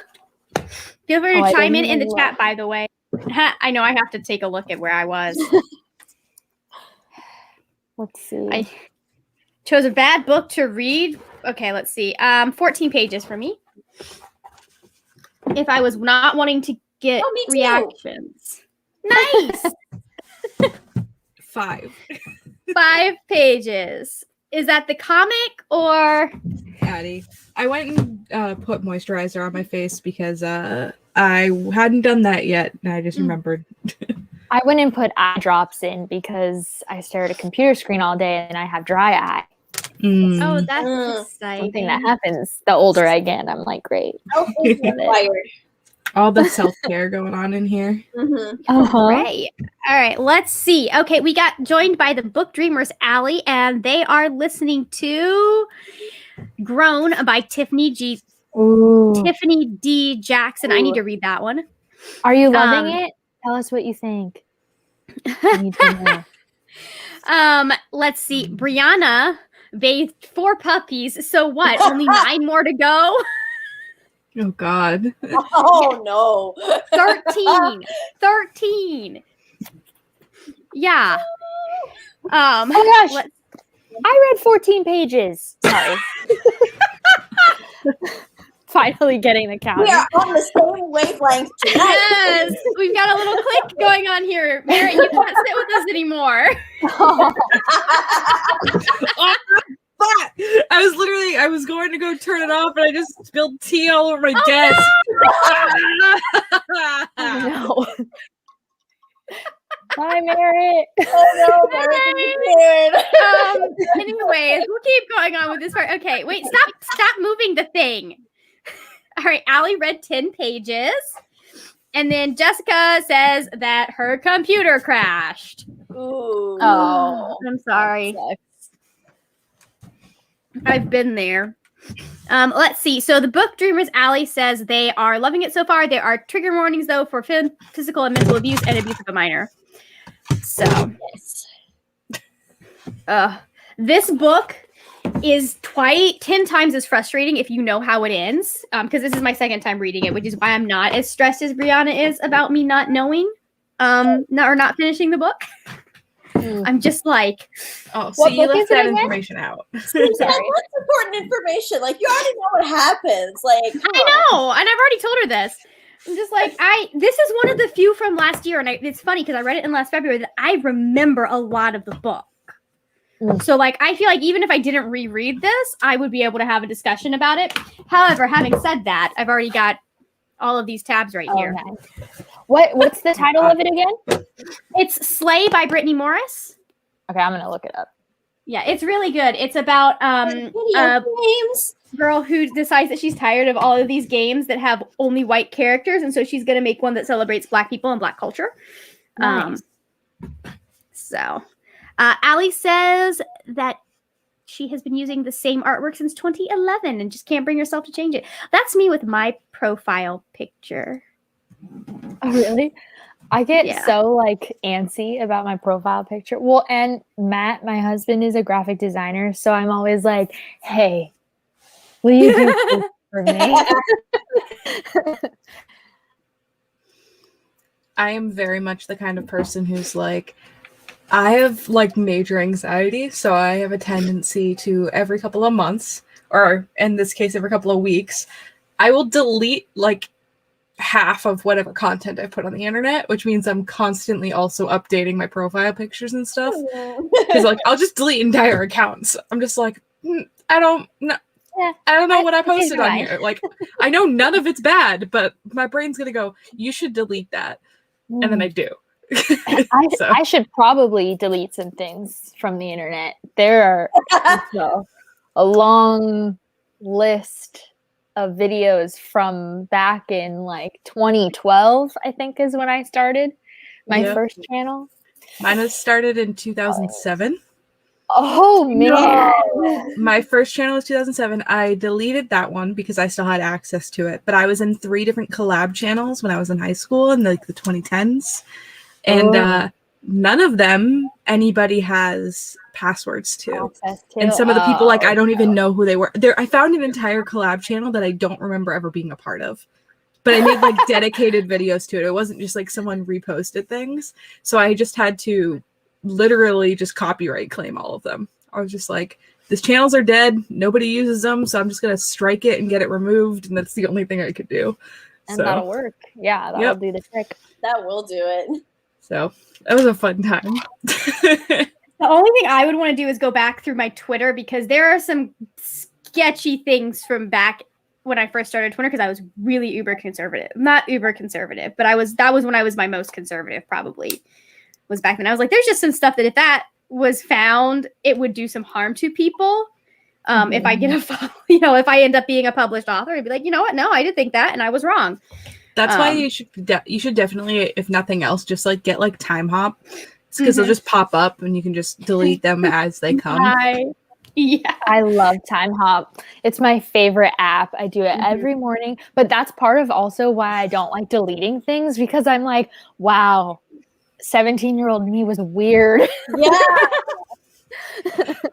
Feel free to chime in the chat, by the way. I know I have to take a look at where I was. Let's see. I chose a bad book to read. Okay, let's see. 14 pages for me. If I was not wanting to get reactions. Nice. 5. 5 pages. Is that the comic or Addie? I went and put moisturizer on my face because I hadn't done that yet, and I just remembered. I went and put eye drops in because I stare at a computer screen all day and I have dry eye. Oh, that's exciting. Something that happens the older I get. I'm like, great. All the self-care going on in here. Right. All right, let's see. Okay, we got joined by the Book Dreamers, Allie, and they are listening to Grown by Tiffany D. Jackson. I need to read that one. Are you loving it? Tell us what you think. I need to know. Let's see. Brianna bathed 4 puppies. So what? Only 9 more to go? Oh, God. Oh, no. 13. Yeah. Oh, gosh. I read 14 pages. Sorry. Finally getting the count. We are on the same wavelength tonight. Yes, we've got a little click going on here. Merritt, you can't sit with us anymore. I was going to go turn it off, and I just spilled tea all over my desk. No. Bye, Merritt. Oh, no, Merritt. Anyways, we'll keep going on with this part. Okay, wait, stop moving the thing. All right, Allie read 10 pages. And then Jessica says that her computer crashed. Ooh. Oh, I'm sorry. I've been there. Let's see. So the Book Dreamers, Allie says they are loving it so far. There are trigger warnings, though, for physical and mental abuse and abuse of a minor. So, this book is 10 times as frustrating if you know how it ends, because this is my second time reading it, which is why I'm not as stressed as Brianna is about me not knowing or not finishing the book. I'm just like, so you left that information out. I'm sorry. That's important information. Like, you already know what happens. Like, I know, and I've already told her this. I'm just like, this is one of the few from last year, and it's funny because I read it in last February that I remember a lot of the book. So, like, I feel like even if I didn't reread this, I would be able to have a discussion about it. However, having said that, I've already got all of these tabs right here. Nice. What's the title of it again? It's Slay by Brittany Morris. Okay, I'm going to look it up. Yeah, it's really good. It's about games. Girl who decides that she's tired of all of these games that have only white characters, and so she's going to make one that celebrates Black people and Black culture. Nice. Allie says that she has been using the same artwork since 2011 and just can't bring herself to change it. That's me with my profile picture. Oh, really? I get so like antsy about my profile picture. Well, and Matt, my husband, is a graphic designer, so I'm always like, hey, will you do this for me? I am very much the kind of person who's like, I have like major anxiety, so I have a tendency to every couple of months, or in this case, every couple of weeks, I will delete like half of whatever content I put on the internet, which means I'm constantly also updating my profile pictures and stuff. Because like I'll just delete entire accounts. I'm just like, I don't know. Yeah, I don't know what I posted on here. Like, I know none of it's bad, but my brain's gonna go, you should delete that. And then I do. So. I should probably delete some things from the internet. There are a long list of videos from back in like 2012, I think is when I started my first channel. Mine was started in 2007. Oh man. My first channel was 2007. I deleted that one because I still had access to it, but I was in 3 different collab channels when I was in high school in like the 2010s, and none of them anybody has passwords to. And some of the people, like, I don't even know who they were. I found an entire collab channel that I don't remember ever being a part of, but I made like dedicated videos to it. It wasn't just like someone reposted things. So I just had to literally just copyright claim all of them. I was just like, these channels are dead. Nobody uses them. So I'm just going to strike it and get it removed. And that's the only thing I could do. And that'll work. Yeah, that'll do the trick. That will do it. So that was a fun time. The only thing I would want to do is go back through my Twitter, because there are some sketchy things from back when I first started Twitter, because I was really uber conservative. Not uber conservative, but that was when I was my most conservative, probably, was back then. I was like, there's just some stuff that if that was found, it would do some harm to people. If I get if I end up being a published author, I'd be like, you know what? No, I did think that, and I was wrong. That's why you should definitely, if nothing else, just like get like time hop, because they'll just pop up and you can just delete them as they come. I love Time Hop. It's my favorite app. I do it every morning, but that's part of also why I don't like deleting things, because I'm like, wow, 17-year-old me was weird. Yeah.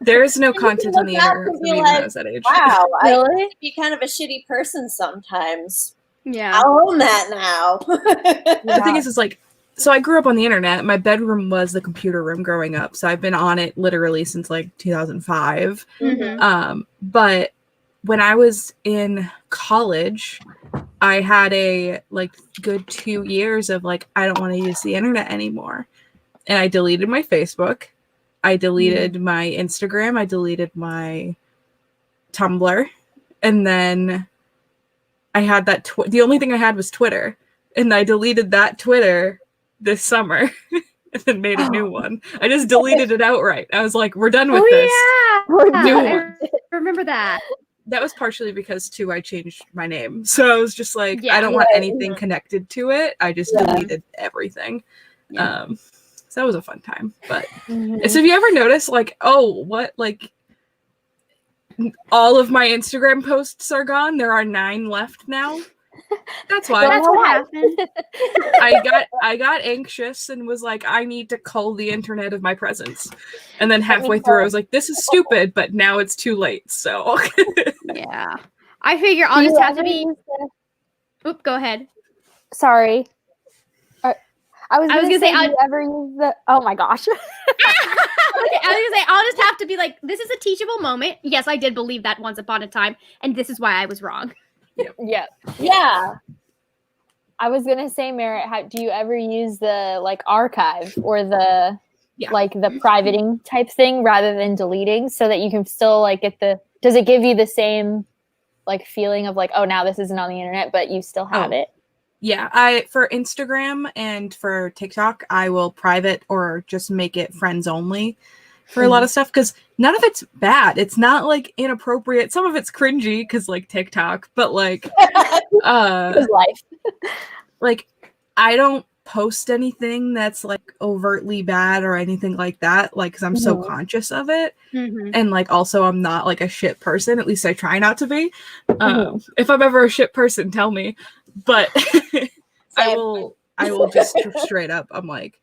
There's no content on the internet for me when I was that age. Wow, Really? I used to be kind of a shitty person sometimes. Yeah. I'll own that now. The thing is like, so I grew up on the internet. My bedroom was the computer room growing up. So I've been on it literally since like 2005. But when I was in college, I had a like good 2 years of like, I don't want to use the internet anymore. And I deleted my Facebook. I deleted my Instagram. I deleted my Tumblr. And then I had that. The only thing I had was Twitter. And I deleted that Twitter this summer and then made a new one. I just deleted it outright. I was like, we're done with this. I remember that. That was partially because too I changed my name. So I was just like, I don't want anything connected to it. I just deleted everything. So that was a fun time. But so have you ever noticed like, like all of my Instagram posts are gone? There are 9 left now. That's why. That's what happened. I got anxious and was like, I need to cull the internet of my presence. And then halfway through, I was like, this is stupid, but now it's too late. So yeah, I figure I'll just have to be. Oop, go ahead. Sorry. I was gonna say, I'll do you ever use the? Oh my gosh. Okay, I was gonna say I'll just have to be like, this is a teachable moment. Yes, I did believe that once upon a time, and this is why I was wrong. Yeah. I was gonna say, Merritt, do you ever use the like archive or the like the privating type thing rather than deleting, so that you can still like get the? Does it give you the same like feeling of like, oh, now this isn't on the internet, but you still have it? Yeah, for Instagram and for TikTok, I will private or just make it friends only for a lot of stuff, because none of it's bad. It's not like inappropriate. Some of it's cringy because like TikTok, but like life. Like I don't post anything that's like overtly bad or anything like that, like because I'm so conscious of it. And like also I'm not like a shit person, at least I try not to be. If I'm ever a shit person, tell me. But I will just straight up, I'm like,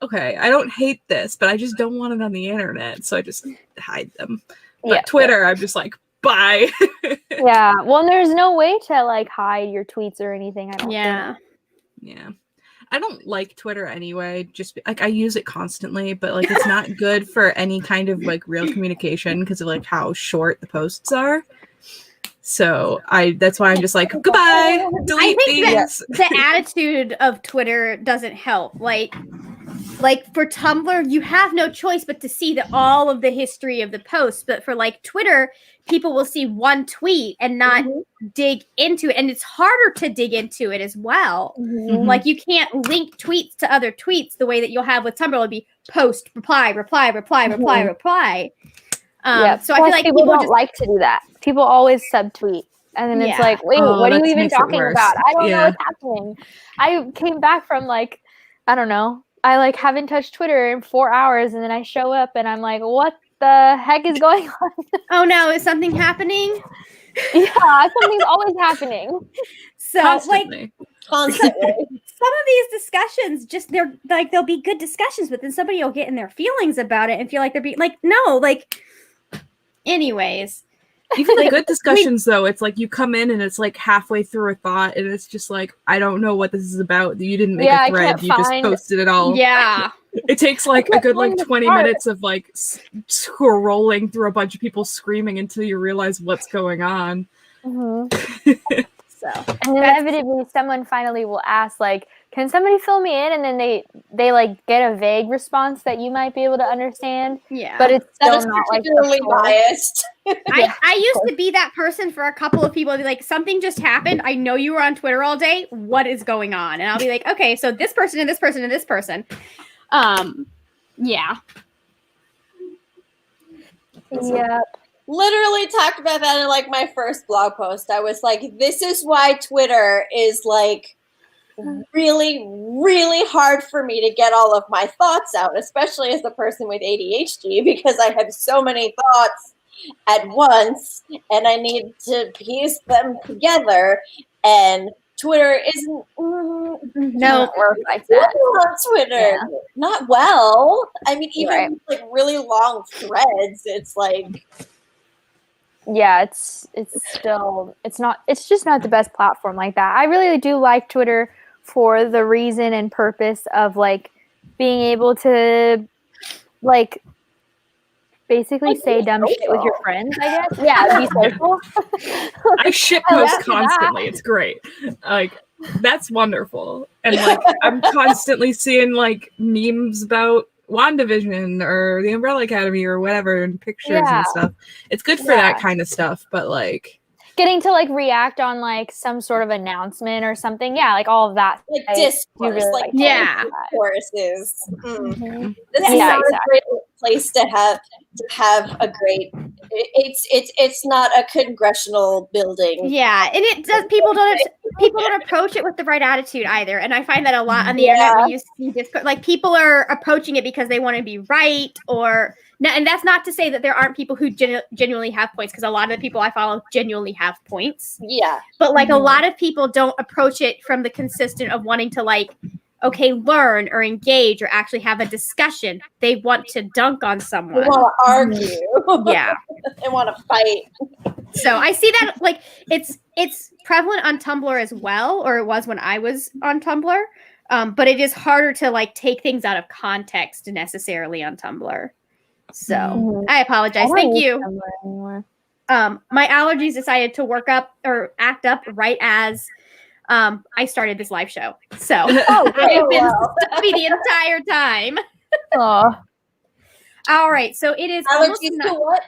okay, I don't hate this, but I just don't want it on the internet, so I just hide them. But Twitter, I'm just like, bye. Well, there's no way to like hide your tweets or anything. I don't think. I don't like Twitter anyway, just like I use it constantly, but like it's not good for any kind of like real communication because of like how short the posts are. So that's why I'm just like, goodbye, delete these. The attitude of Twitter doesn't help. Like, like for Tumblr, you have no choice but to see all of the history of the post. But for like Twitter, people will see one tweet and not dig into it. And it's harder to dig into it as well. Like you can't link tweets to other tweets the way that you'll have with Tumblr. It'll be post, reply, reply, reply, reply, reply. So I feel like people don't like to do that. People always subtweet. And then it's like, wait, what are you even talking about? I don't know what's happening. I came back from like, I don't know. I like haven't touched Twitter in 4 hours, and then I show up and I'm like, what the heck is going on? Oh no, is something happening? Yeah, something's always happening. So constantly. Some of these discussions just they're like they'll be good discussions, but then somebody will get in their feelings about it and feel like they're being like, no, like anyways. Even the good discussions, though, it's like you come in and it's like halfway through a thought, and it's just like, I don't know what this is about. You didn't make a thread. You just posted it all. Yeah. It takes like a good like 20 minutes of like scrolling through a bunch of people screaming until you realize what's going on. So, and then inevitably someone finally will ask, like, can somebody fill me in? And then they like get a vague response that you might be able to understand. Yeah. But it's that still is not particularly like biased. I used to be that person for a couple of people. I'd be like, something just happened. I know you were on Twitter all day. What is going on? And I'll be like, okay, so this person and this person and this person. Yeah. Yeah. Literally talked about that in like my first blog post. I was like, this is why Twitter is like really, really hard for me to get all of my thoughts out, especially as a person with ADHD, because I have so many thoughts at once and I need to piece them together. And Twitter isn't work like that. On Twitter, not well. I mean, even with, like really long threads, it's like. Yeah, it's just not the best platform like that. I really do like Twitter for the reason and purpose of like being able to like basically say dumb shit with your friends, I guess. Yeah, be social. I shitpost constantly. It's great. Like that's wonderful. And like I'm constantly seeing like memes about WandaVision or the Umbrella Academy or whatever and pictures and stuff. It's good for that kind of stuff, but like getting to like react on like some sort of announcement or something. Yeah, like all of that. Like discourse, really like discourses. This is not a great place to have a great. It's not a congressional building. Yeah, and it does. People don't approach it with the right attitude either, and I find that a lot on the internet when you see Discord. Like people are approaching it because they want to be right, and that's not to say that there aren't people who genuinely have points, because a lot of the people I follow genuinely have points. Yeah, but like a lot of people don't approach it from the consistent of wanting to like. Okay, learn or engage or actually have a discussion. They want to dunk on someone. They want to argue. Yeah. They want to fight. So I see that like it's prevalent on Tumblr as well, or it was when I was on Tumblr. But it is harder to like take things out of context necessarily on Tumblr. So I apologize. Thank you. My allergies decided to act up right as I started this live show. So I've been stuffy the entire time. All right. So it is allergies to what?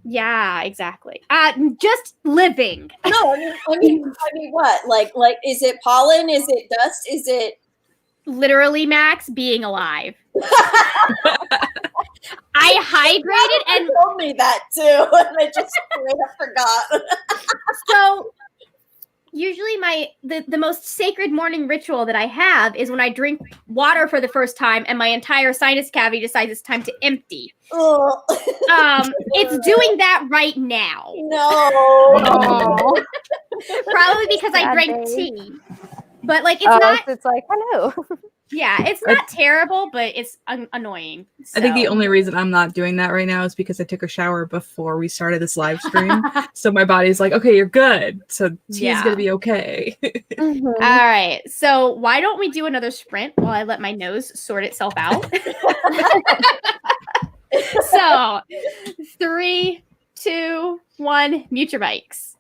Yeah, exactly. Just living. No, I mean what? Like is it pollen? Is it dust? Is it literally, Max, being alive? I hydrated and told me that too, and I just forgot. So usually the most sacred morning ritual that I have is when I drink water for the first time and my entire sinus cavity decides it's time to empty. It's doing that right now. No. Probably because I drank tea. But like it's like hello. Yeah, it's not terrible, but it's annoying. So. I think the only reason I'm not doing that right now is because I took a shower before we started this live stream. So my body's like, okay, you're good. So tea's gonna be okay. All right. So why don't we do another sprint while I let my nose sort itself out? So 3, 2, 1, mute your mics.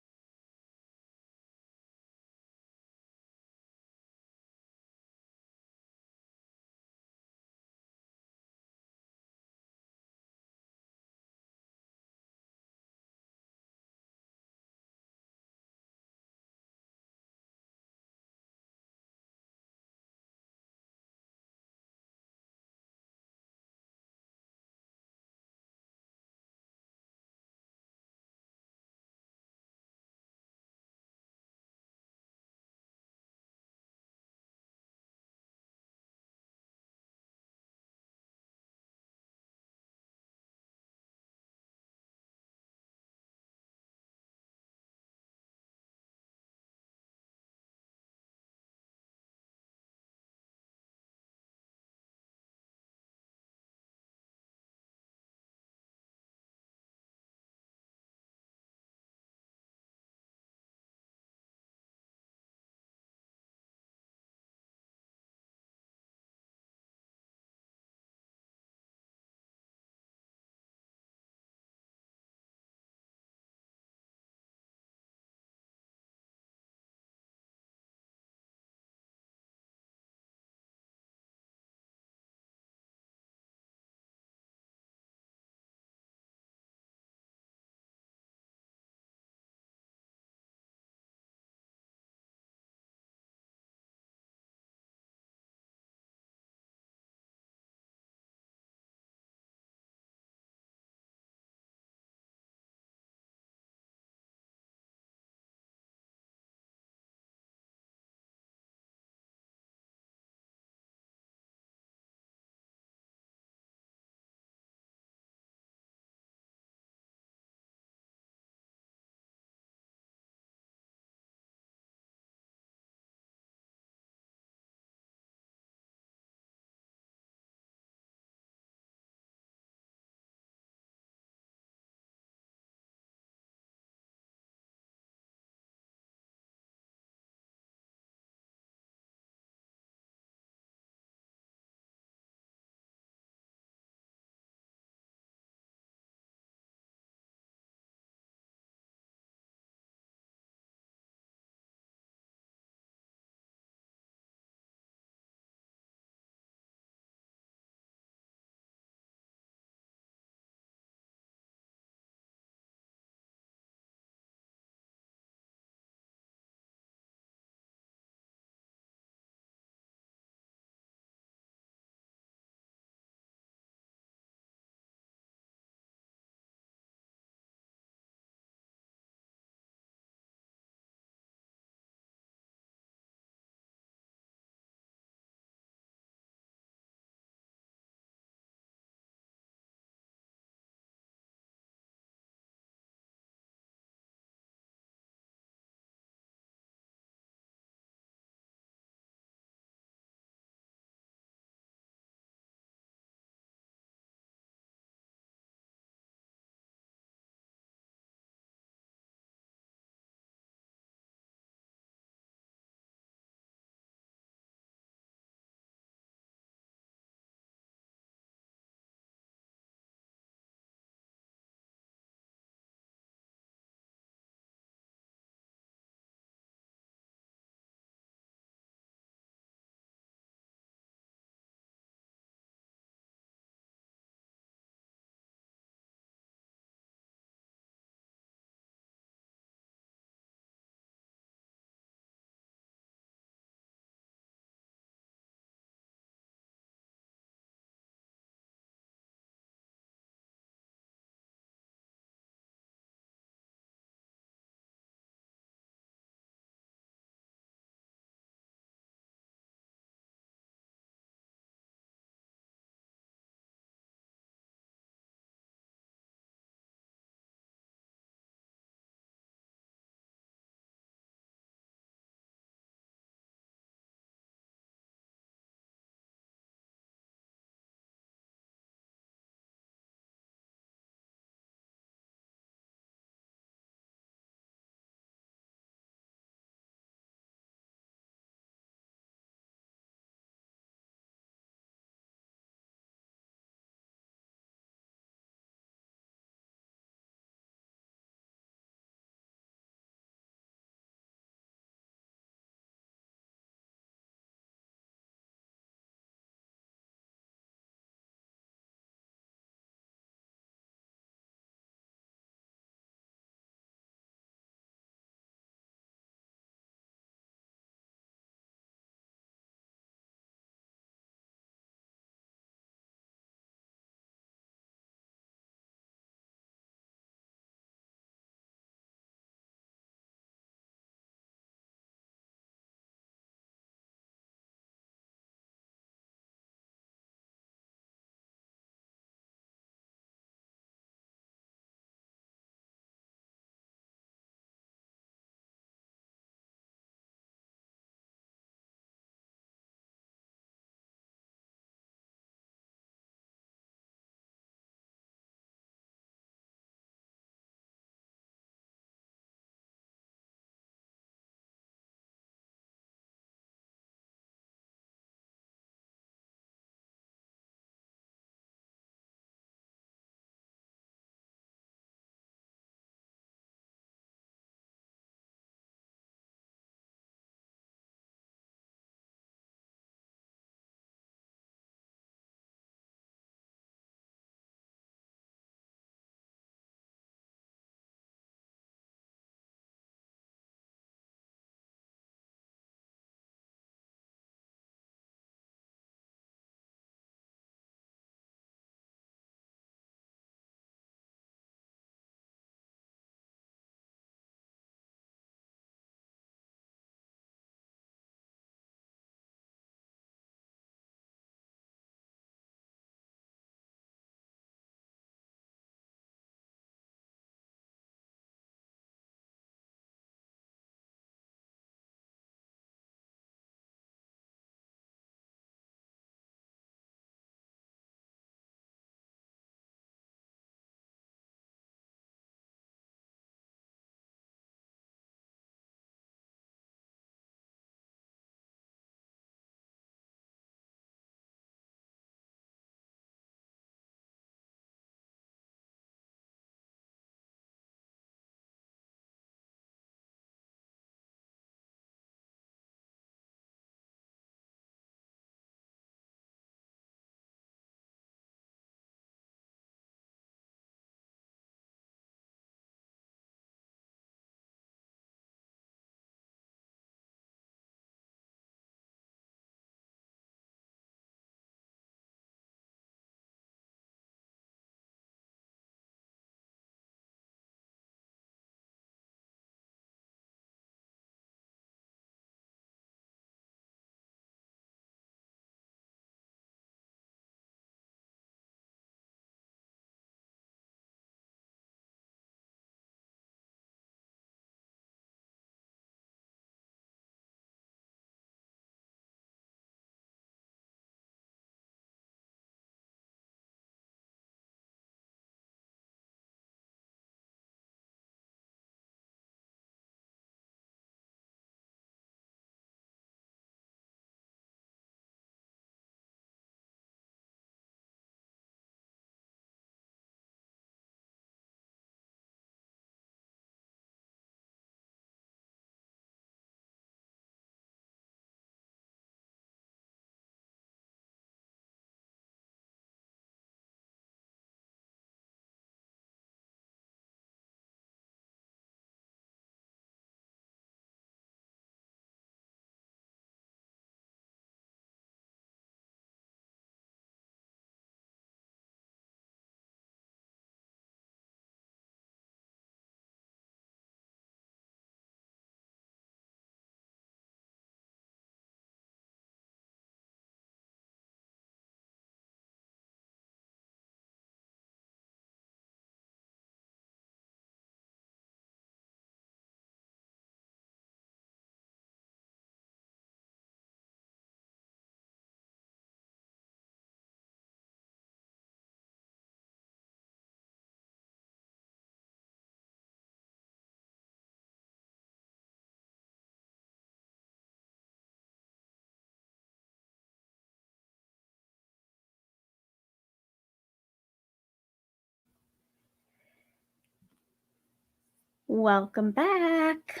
Welcome back.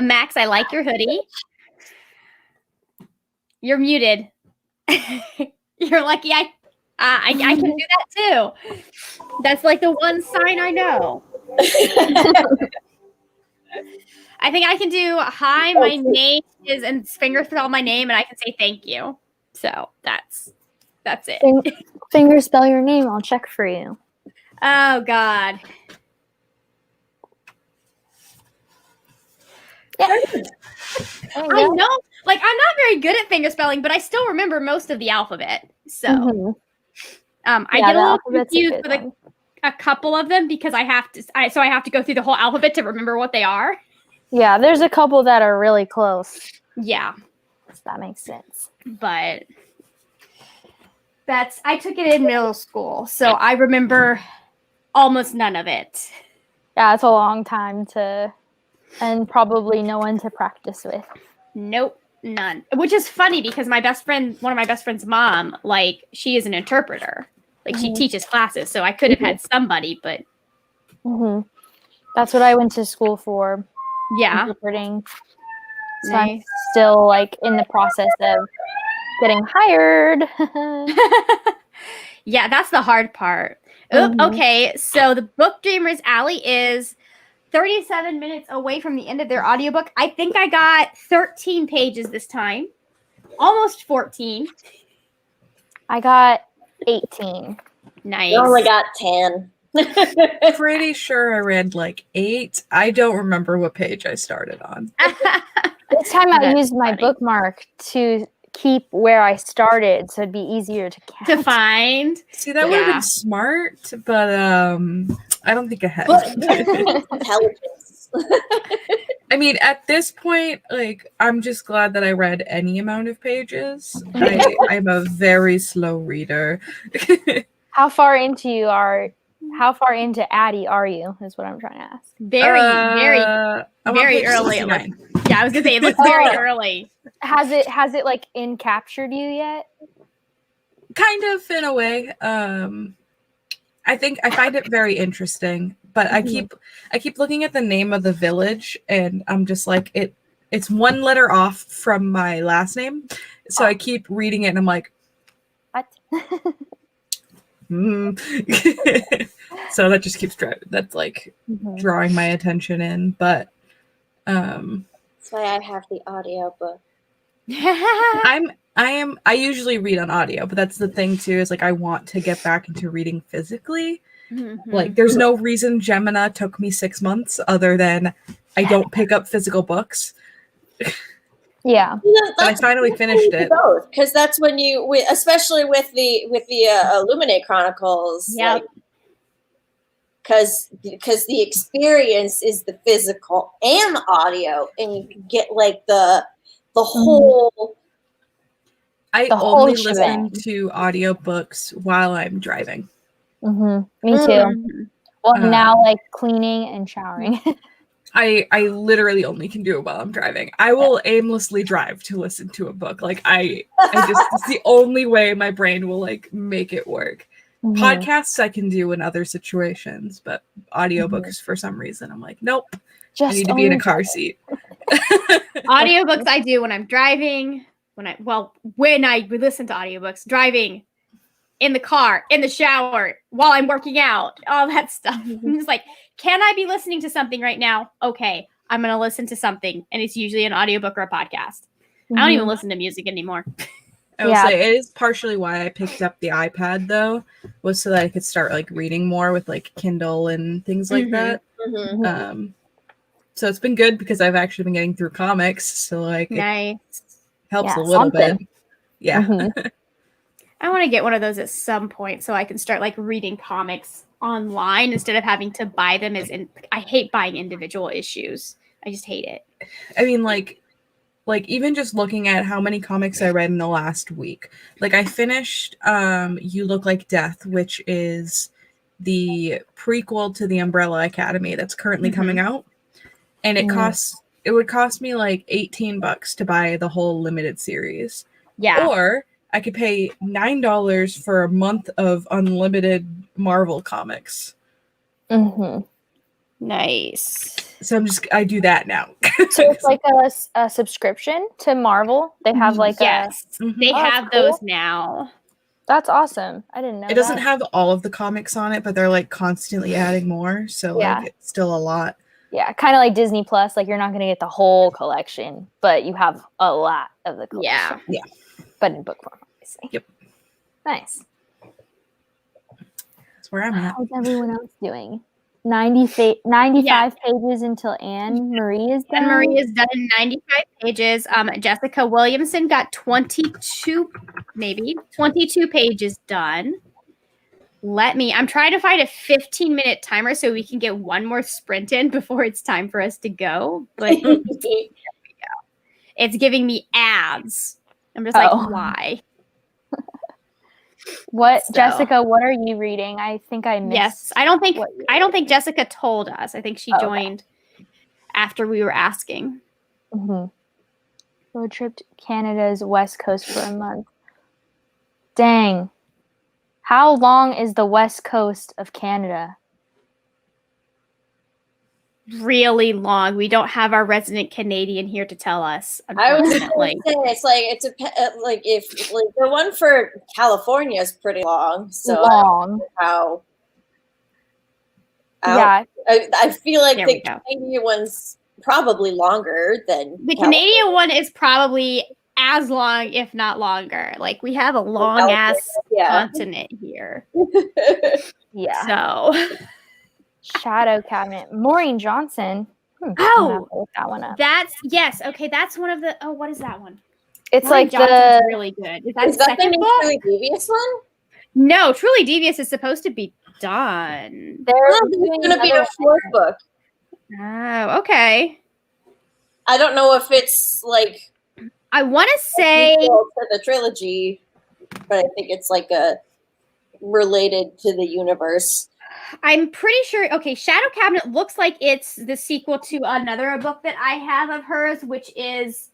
Max, I like your hoodie. You're muted. You're lucky I can do that too. That's like the one sign I know. I think I can do hi, my name is, and finger spell my name, and I can say thank you. So that's it. Finger spell your name. I'll check for you. Oh God. Yeah. I know, like I'm not very good at finger spelling, but I still remember most of the alphabet. So I get a little confused with a couple of them because I have to go through the whole alphabet to remember what they are. Yeah, there's a couple that are really close. Yeah. So that makes sense. But I took it in middle school, so I remember almost none of it. Yeah, it's a long time and probably no one to practice with. Nope, none. Which is funny because one of my best friend's mom, like she is an interpreter. Like she teaches classes, so I could have had somebody, but that's what I went to school for. Yeah. Interpreting. So nice. I'm still like in the process of getting hired. Yeah, that's the hard part. Okay, so the Book Dreamers Alley is 37 minutes away from the end of their audiobook. I think I got 13 pages this time. Almost 14. I got 18. Nice. You only got 10. Pretty sure I read like 8. I don't remember what page I started on. This time I used my bookmark to keep where I started, so it'd be easier to count. To find. See, that would have been smart, but I don't think I had. Intelligence. I mean, at this point, like, I'm just glad that I read any amount of pages. I'm a very slow reader. How far into Addie are you? Is what I'm trying to ask. Very early. Yeah, I was gonna say it looks very early. Has it like captured you yet? Kind of, in a way. I think I find it very interesting, but I keep looking at the name of the village, and I'm just like, it's one letter off from my last name, so I keep reading it, and I'm like, what? So that just keeps drawing my attention in, but that's why I have the audio book. I usually read on audio, but that's the thing too, is like I want to get back into reading physically. Like there's no reason Gemina took me 6 months other than I don't pick up physical books. Yeah, but I finally finished it. Because that's when you, especially with the Illuminate Chronicles. Yeah. Because the experience is the physical and the audio, and you can get like the whole. I only listen to audiobooks while I'm driving. Me too. Well, now like cleaning and showering. I literally only can do it while I'm driving. I will aimlessly drive to listen to a book. Like I just, it's the only way my brain will like make it work. Podcasts I can do in other situations, but audiobooks for some reason I'm like, nope. I need to be in a car seat. Audiobooks I do when I'm driving, when I listen to audiobooks, driving, in the car, in the shower, while I'm working out, all that stuff. I'm just like, can I be listening to something right now? Okay, I'm going to listen to something. And it's usually an audiobook or a podcast. I don't even listen to music anymore. I will say it is partially why I picked up the iPad though, was so that I could start like reading more with like Kindle and things like that. So it's been good because I've actually been getting through comics. So like it helps a little bit. Yeah. I want to get one of those at some point so I can start like reading comics online instead of having to buy them I hate buying individual issues. I just hate it. I mean, like even just looking at how many comics I read in the last week. Like I finished You Look Like Death, which is the prequel to the Umbrella Academy that's currently coming out. And it would cost me like $18 to buy the whole limited series. Yeah. Or I could pay $9 for a month of unlimited Marvel comics. Mm-hmm. Nice. So I do that now. So it's like a subscription to Marvel. They have like yes, they Oh, have that's those cool. now. That's awesome. I didn't know It doesn't that. have all of the comics on it, but they're like constantly adding more. So Yeah. like it's still a lot. Yeah, kind of like Disney Plus. Like you're not going to get the whole collection, but you have a lot of the collection. Yeah. But in book form, obviously. Yep. Nice. That's where I'm at. How's everyone else doing? 95 pages until Anne Marie is done. Anne Marie is done in 95 pages. Jessica Williamson got 22 pages done. I'm trying to find a 15-minute timer so we can get one more sprint in before it's time for us to go. But it's giving me ads. I'm just like, why? What, Jessica, what are you reading? I think I missed. Yes, I don't think Jessica told us. I think she joined after we were asking. Mm-hmm. Road trip to Canada's West Coast for a month. Dang. How long is the West Coast of Canada? Really long. We don't have our resident Canadian here to tell us. I was Unfortunately, going to say it's like if the one for California is pretty long. So I don't know how. Yeah. I feel like there the Canadian one's probably longer than the Canadian one is probably as long, if not longer. Like we have a long ass continent here. Yeah. So Shadow Cabinet. Maureen Johnson. Oh, look that one up. That's yes. Okay, that's one of the. Oh, what is that one? It's Maureen like Johnson's really good. Is that the second the book? Truly Devious one? No, Truly Devious is supposed to be done. There's going to be a fourth book. Oh, okay. I don't know if it's like I want to say to the trilogy, but I think it's like a related to the universe. I'm pretty sure. Okay, Shadow Cabinet looks like it's the sequel to another book that I have of hers, which is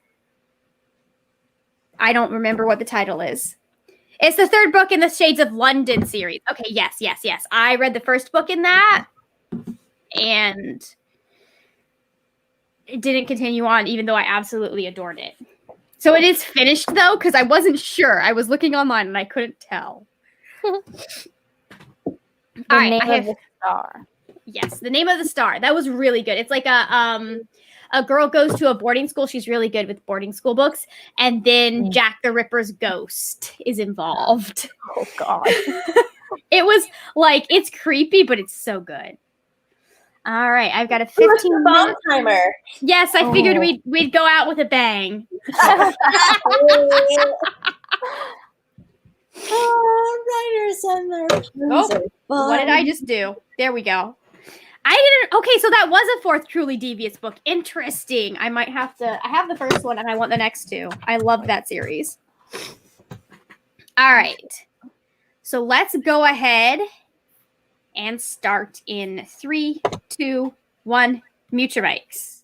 I don't remember what the title is. It's the third book in the Shades of London series. Okay, yes. I read the first book in that, and it didn't continue on, even though I absolutely adored it. So it is finished, though, because I wasn't sure. I was looking online, and I couldn't tell. The Name of the Star. Yes, The Name of the Star. That was really good. It's like a girl goes to a boarding school. She's really good with boarding school books. And then Jack the Ripper's ghost is involved. Oh, God. It was like, it's creepy, but it's so good. All right, I've got a 15-minute timer. Yes, I figured we'd go out with a bang. Writers and their what did I just do? There we go. Okay, so that was a fourth Truly Devious book. Interesting. I have the first one and I want the next two. I love that series. All right. So let's go ahead and start in 3, 2, 1. Mute your mics.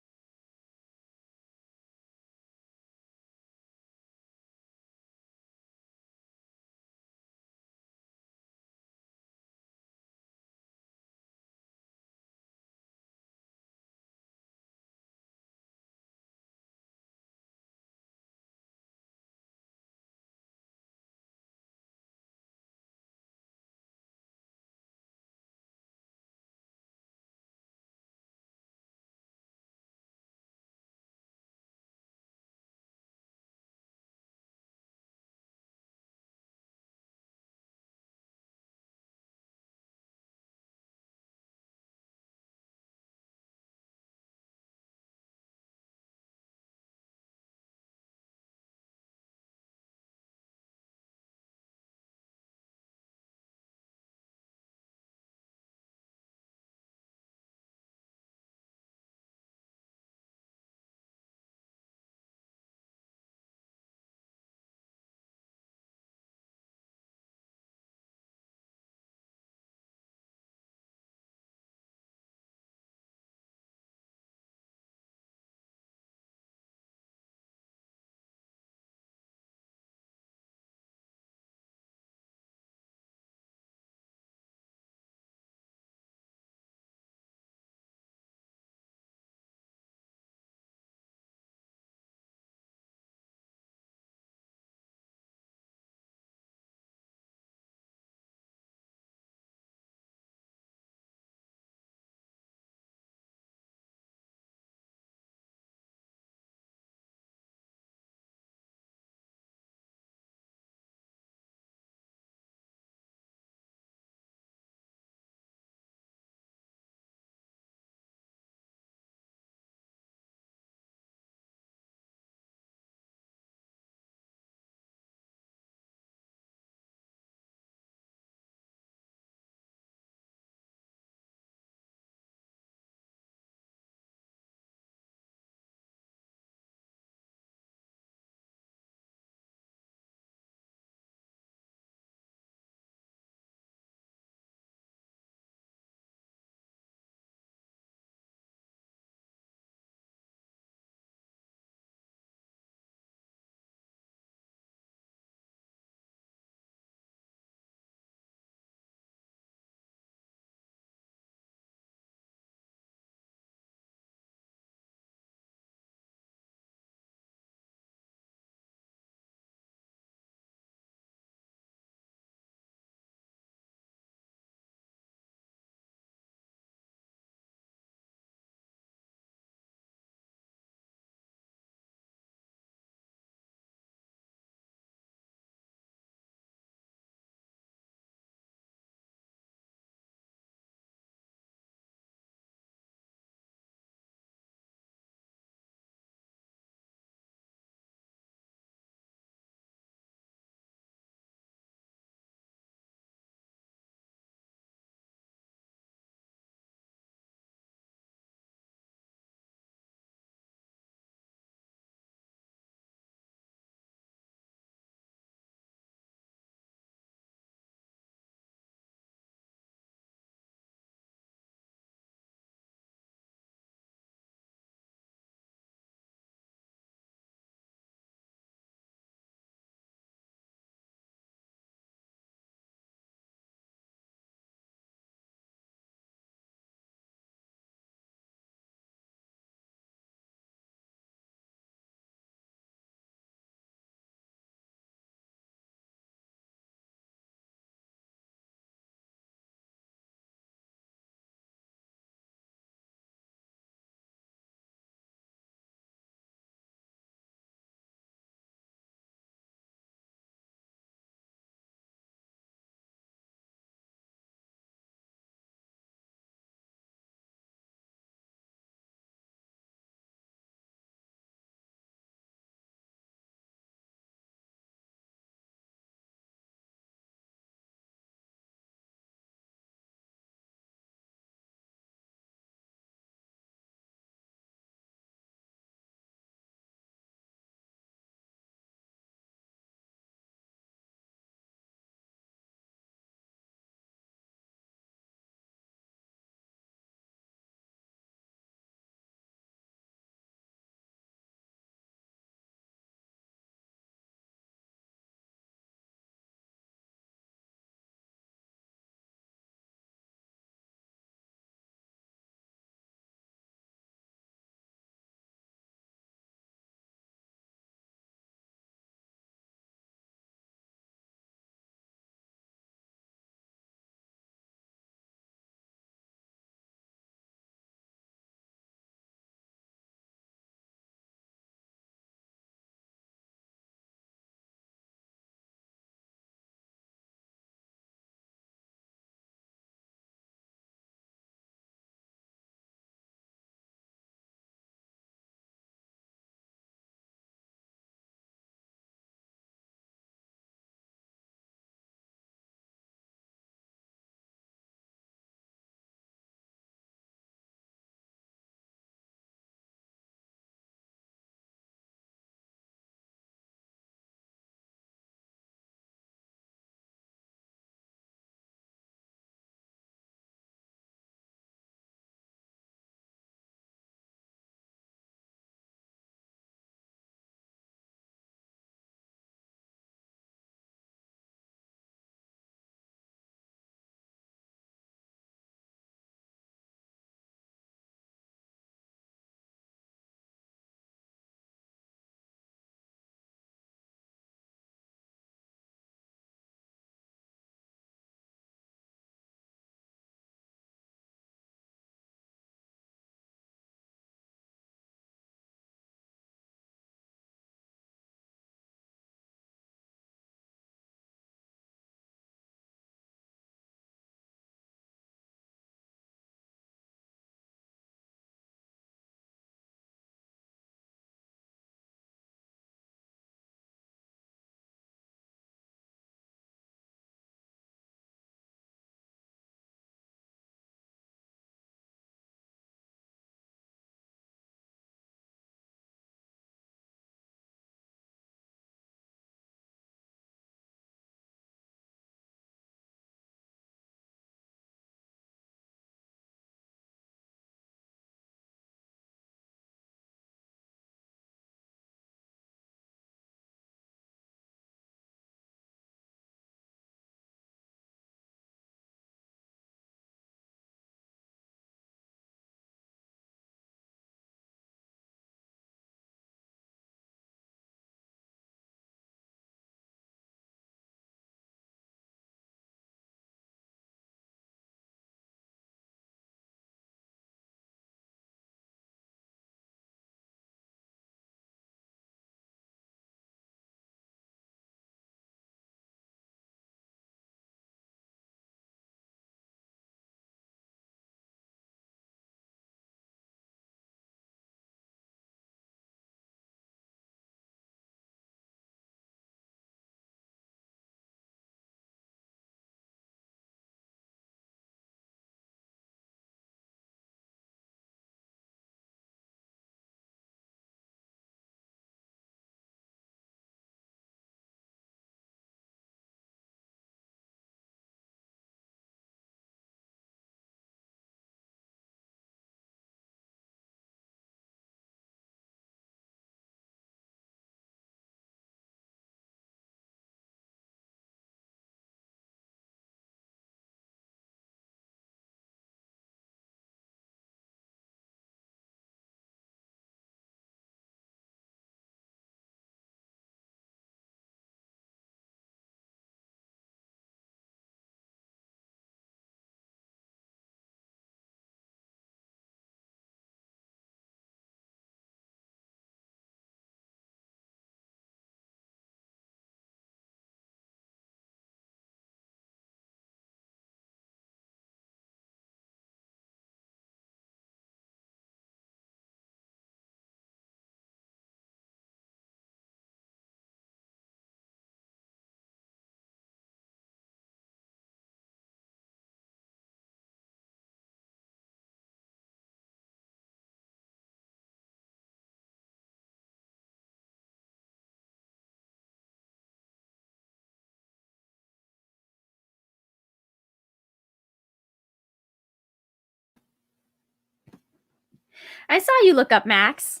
I saw you look up Max.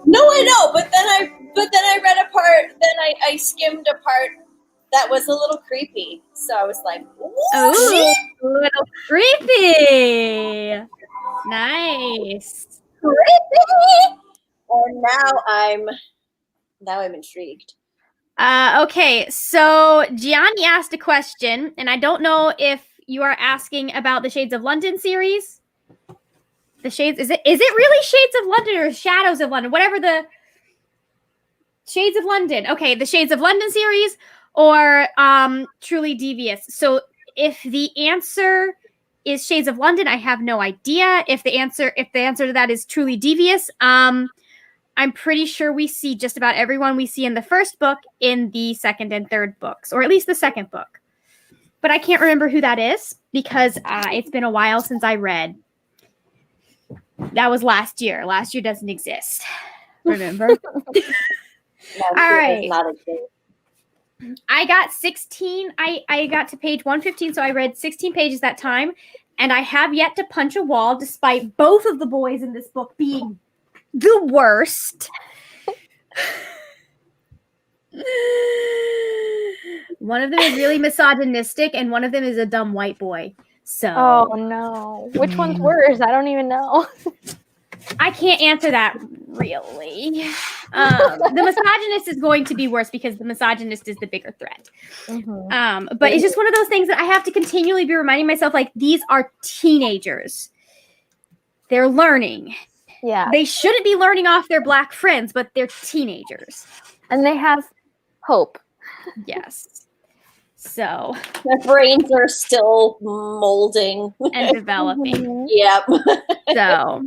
No, I know, but then I read a part. Then I skimmed a part that was a little creepy. So I was like, Oh, a little creepy. Nice. creepy. And now I'm intrigued. Okay, so Gianni asked a question, and I don't know if you are asking about the Shades of London series. The Shades, is it really Shades of London or Shadows of London? Whatever the Shades of London. Okay, the Shades of London series or Truly Devious. So if the answer is Shades of London, I have no idea. If the answer to that is Truly Devious, I'm pretty sure we see just about everyone we see in the first book in the second and third books, or at least the second book. But I can't remember who that is because it's been a while since I read. That was last year. Last year doesn't exist. Remember? All right. I got 16. I got to page 115, so I read 16 pages that time, and I have yet to punch a wall despite both of the boys in this book being the worst. One of them is really misogynistic, and one of them is a dumb white boy. So, oh no, which one's worse? I don't even know. I can't answer that really. The misogynist is going to be worse because the misogynist is the bigger threat. Mm-hmm. But it's just one of those things that I have to continually be reminding myself, like, these are teenagers. They're learning. Yeah. They shouldn't be learning off their black friends, but they're teenagers. And they have hope. Yes. So their brains are still molding and developing. Yep. So,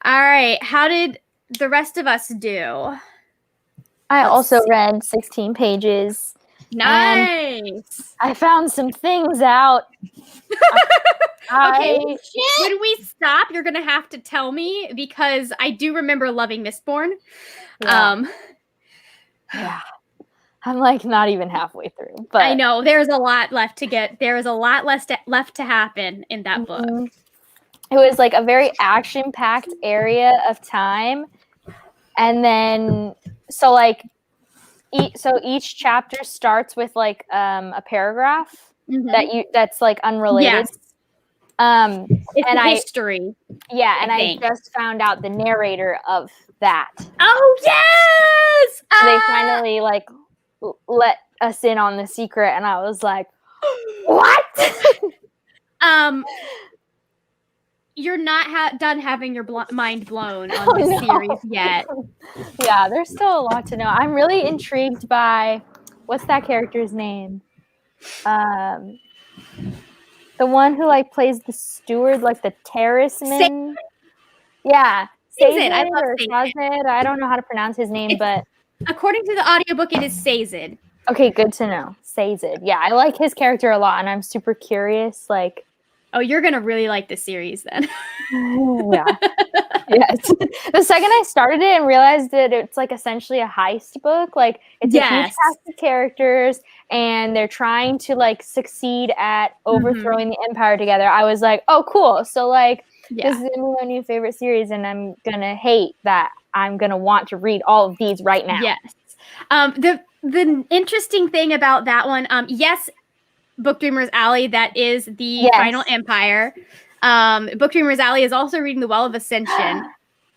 all right. How did the rest of us do? I also read 16 pages. Nice. I found some things out. Okay, when we stop, you're gonna have to tell me because I do remember loving Mistborn. Yeah. Yeah. I'm like not even halfway through, but I know there's a lot left to get. There is a lot left to happen in that book. It was like a very action-packed area of time, and then so each chapter starts with like a paragraph that's like unrelated. Yes. It's and history. Yeah, and I just found out the narrator of that. Oh yes! So they finally like let us in on the secret, and I was like, "What?" You're not done having your mind blown on this series yet. Yeah, there's still a lot to know. I'm really intrigued by what's that character's name? The one who like plays the steward, like the terraceman. Yeah, Sazed. I love Sazed. I don't know how to pronounce his name, but according to the audiobook, it is Sazed. Okay, good to know. Sazed. Yeah, I like his character a lot, and I'm super curious. Like, oh, you're gonna really like the series then. Yeah. Yes. The second I started it and realized that it's like essentially a heist book, like it's a huge cast of characters and they're trying to like succeed at overthrowing the empire together. I was like, oh, cool. So like this is gonna be my new favorite series, and I'm gonna hate that I'm gonna want to read all of these right now. Yes. The interesting thing about that one, yes, Book Dreamer's Alley, that is the final empire. Book Dreamer's Alley is also reading The Well of Ascension.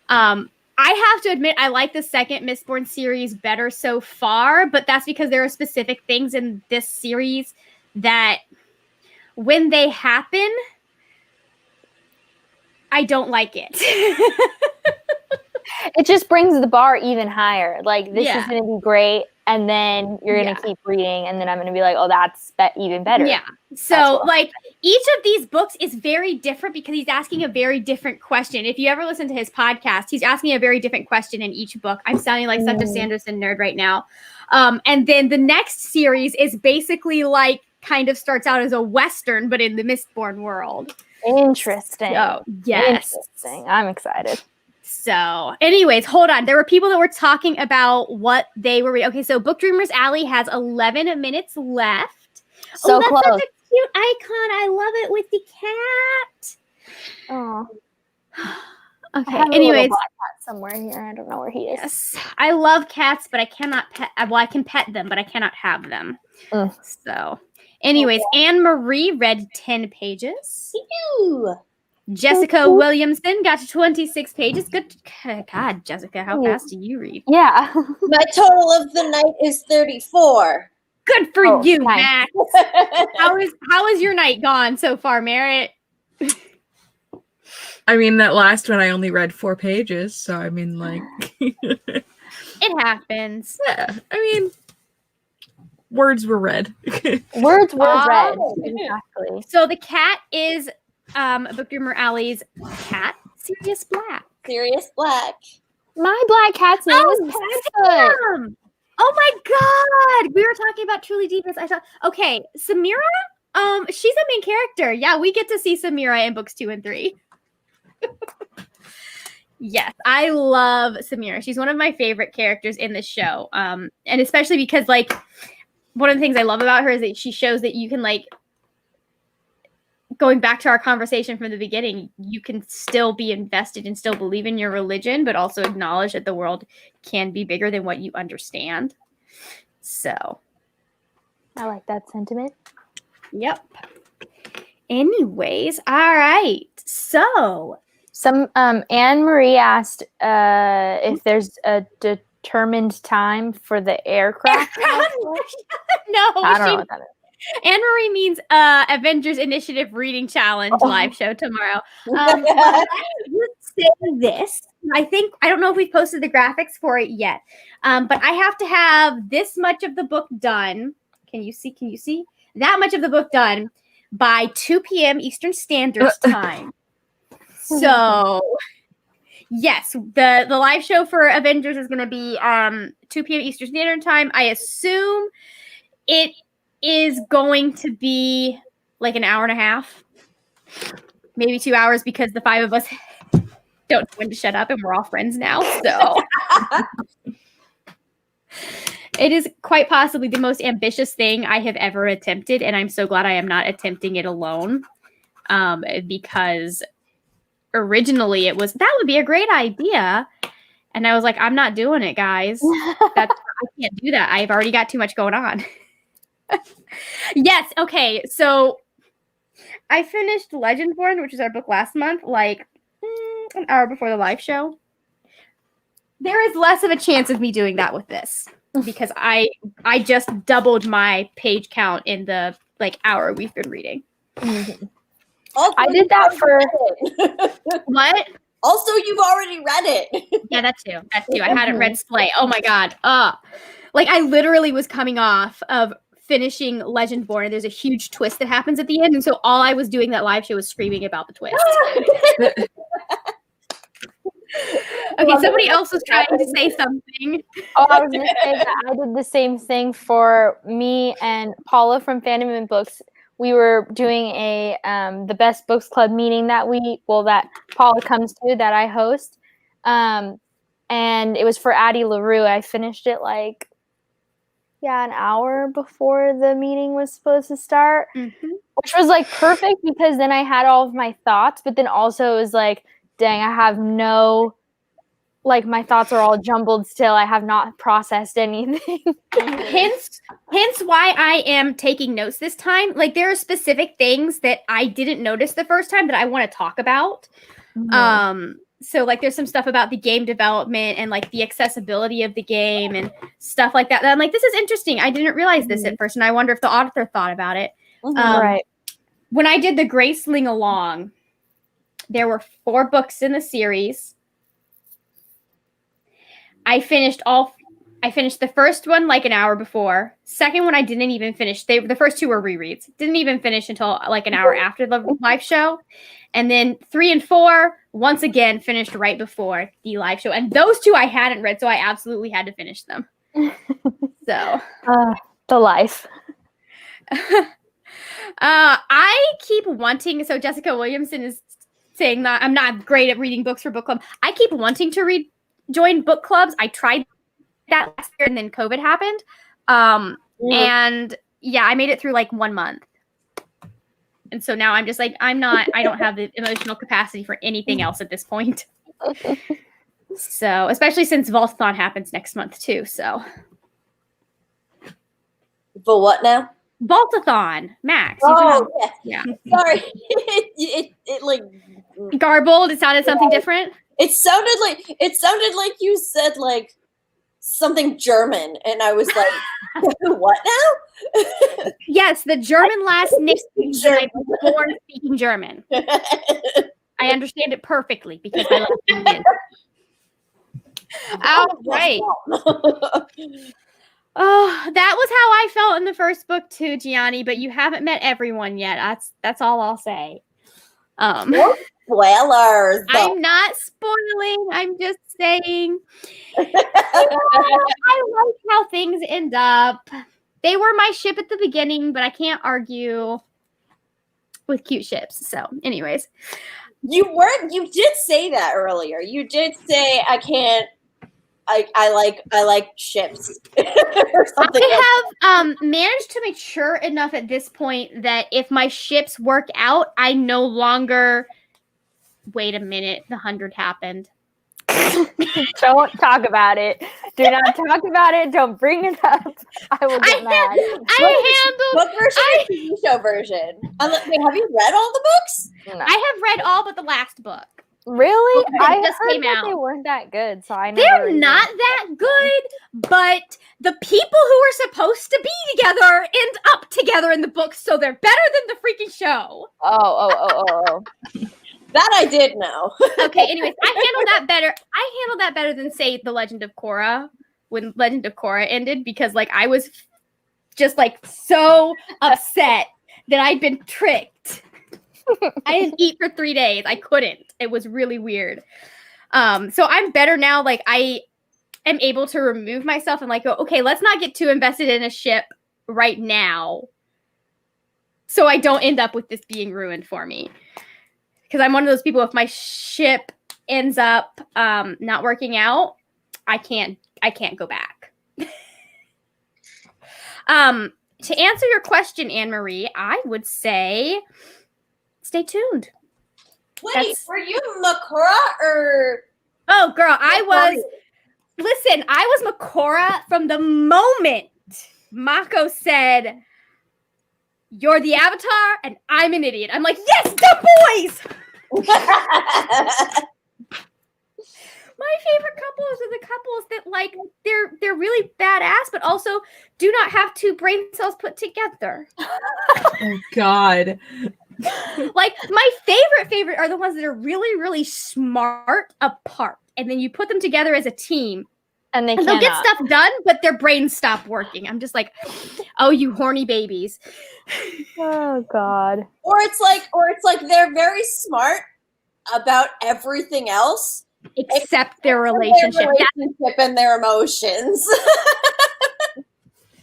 I have to admit, I like the second Mistborn series better so far, but that's because there are specific things in this series that when they happen, I don't like it. It just brings the bar even higher. Like, this is going to be great. And then you're going to keep reading. And then I'm going to be like, oh, that's even better. Yeah. So, like, each of these books is very different because he's asking a very different question. If you ever listen to his podcast, he's asking a very different question in each book. I'm sounding like such a Sanderson nerd right now. And then the next series is basically like kind of starts out as a Western, but in the Mistborn world. Interesting. Oh, yes. Interesting. I'm excited. So, anyways, hold on. There were people that were talking about what they were reading. Okay, so Book Dreamer's Alley has 11 minutes left. So that's close. such a cute icon. I love it with the cat. Oh. Okay. I have a little Anyways, black cat somewhere here. I don't know where he is. yes, I love cats, but I cannot pet. Well, I can pet them, but I cannot have them. So, anyways, Anne Marie read 10 pages. Ew. Jessica Williamson got to 26 pages. Good. God, Jessica, how fast do you read? Yeah. My total of the night is 34. Good for you, nice. Max. How is your night gone so far, Merritt? I mean, that last one I only read 4 pages, so I mean, like, It happens. yeah. I mean, words were read. Words were read. Oh. Exactly. So the cat is Bookroomer Alley's cat, Sirius Black. Sirius Black. My black cat's name is Padfoot. Sam! Oh my God! We were talking about Truly Deepest. I thought, okay, Samira. She's a main character. Yeah, we get to see Samira in books 2 and 3. Yes, I love Samira. She's one of my favorite characters in this show. And especially because, like, one of the things I love about her is that she shows that you can, like, going back to our conversation from the beginning, you can still be invested and still believe in your religion, but also acknowledge that the world can be bigger than what you understand. So, I like that sentiment. yep. Anyways, all right. So, Some Anne Marie asked if there's a determined time for the aircraft. no, I don't know what that is. Anne Marie means Avengers Initiative Reading Challenge live show tomorrow. Let's say this. I don't know if we've posted the graphics for it yet, but I have to have this much of the book done. Can you see that much of the book done by 2 p.m. Eastern Standard Time? So, yes, the live show for Avengers is going to be 2 p.m. Eastern Standard Time. I assume it is going to be like an hour and a half, maybe 2 hours, because the 5 of us don't know when to shut up and we're all friends now. So it is quite possibly the most ambitious thing I have ever attempted, and I'm so glad I am not attempting it alone, because originally it was, that would be a great idea. And I was like, I'm not doing it, guys. I can't do that. I've already got too much going on. Yes. Okay. So I finished Legendborn, which is our book last month, like an hour before the live show. There is less of a chance of me doing that with this because I just doubled my page count in the like hour we've been reading. Mm-hmm. I did that for what? Also, you've already read it. Yeah, that too. I hadn't read Splay. Oh my God. Like I literally was coming off of finishing Legendborn, and there's a huge twist that happens at the end, and so all I was doing that live show was screaming about the twist. Okay, somebody else was trying to say something. Oh, I was going to say that I did the same thing for me and Paula from Fandom and Books. We were doing a the Best Books Club meeting that Paula comes to, that I host, and it was for Addie Laru. I finished it like an hour before the meeting was supposed to start, which was like perfect because then I had all of my thoughts, but then also it was like, dang, I have no, like my thoughts are all jumbled still. I have not processed anything. Hence why I am taking notes this time. Like there are specific things that I didn't notice the first time that I want to talk about. So like there's some stuff about the game development and like the accessibility of the game and stuff like that. I'm like, this is interesting. I didn't realize this at first, and I wonder if the author thought about it. Right. When I did the Graceling Along, there were 4 books in the series. I finished the first one like an hour before. Second one I didn't even finish. The first 2 were rereads. Didn't even finish until like an hour after the live show. And then 3 and 4, once again, finished right before the live show. And those 2 I hadn't read, so I absolutely had to finish them. So. The life. I keep wanting, so Jessica Williamson is saying that I'm not great at reading books for book club. I keep wanting to join book clubs. I tried that last year and then COVID happened. And yeah, I made it through like 1 month. And so now I'm just like, I don't have the emotional capacity for anything else at this point. So, especially since Vaultathon happens next month too. So, For what now? Vaultathon, Max. Oh, yeah. Sorry. it like Garbled. It sounded something different. it sounded like you said like something German, and I was like, what now? Yes, the German last name. I was born speaking German. I understand it perfectly because I love Indian. All right. Oh, that was how I felt in the first book too, Gianni. But you haven't met everyone yet. That's all I'll say. No spoilers. I'm not spoiling. I'm just saying. I like how things end up. They were my ship at the beginning, but I can't argue with cute ships. So, anyways, You did say that earlier. You did say I can't. I like ships. Or something I have managed to mature enough at this point that if my ships work out, I no longer. Wait a minute, the 100 happened. Don't talk about it. Do not talk about it. Don't bring it up. I will get mad. What version is the TV show version? Wait, have you read all the books? No. I have read all but the last book. Really? Okay, I just heard came that out. they weren't that good, so I never They're read not them. that good, but the people who are supposed to be together end up together in the books, so they're better than the freaking show. Oh. That I did know. Okay, anyways, I handled that better than, say, The Legend of Korra, when Legend of Korra ended, because, like, I was just, like, so upset that I'd been tricked. I didn't eat for 3 days. I couldn't. It was really weird. So I'm better now. Like, I am able to remove myself and, like, go, okay, let's not get too invested in a ship right now, so I don't end up with this being ruined for me. Because I'm one of those people, if my ship ends up not working out, I can't go back. To answer your question, Anne-Marie, I would say stay tuned. Wait, were you Makora or? Oh, girl, I was Makora from the moment Mako said, "You're the Avatar and I'm an idiot." I'm like, yes, the boys! My favorite couples are the couples that, like, they're really badass, but also do not have two brain cells put together. Oh, God. Like, my favorite are the ones that are really, really smart apart, and then you put them together as a team, And they'll get stuff done, but their brains stop working. I'm just like, oh, you horny babies. Oh, God. Or it's like they're very smart about everything else except their relationship. And their emotions.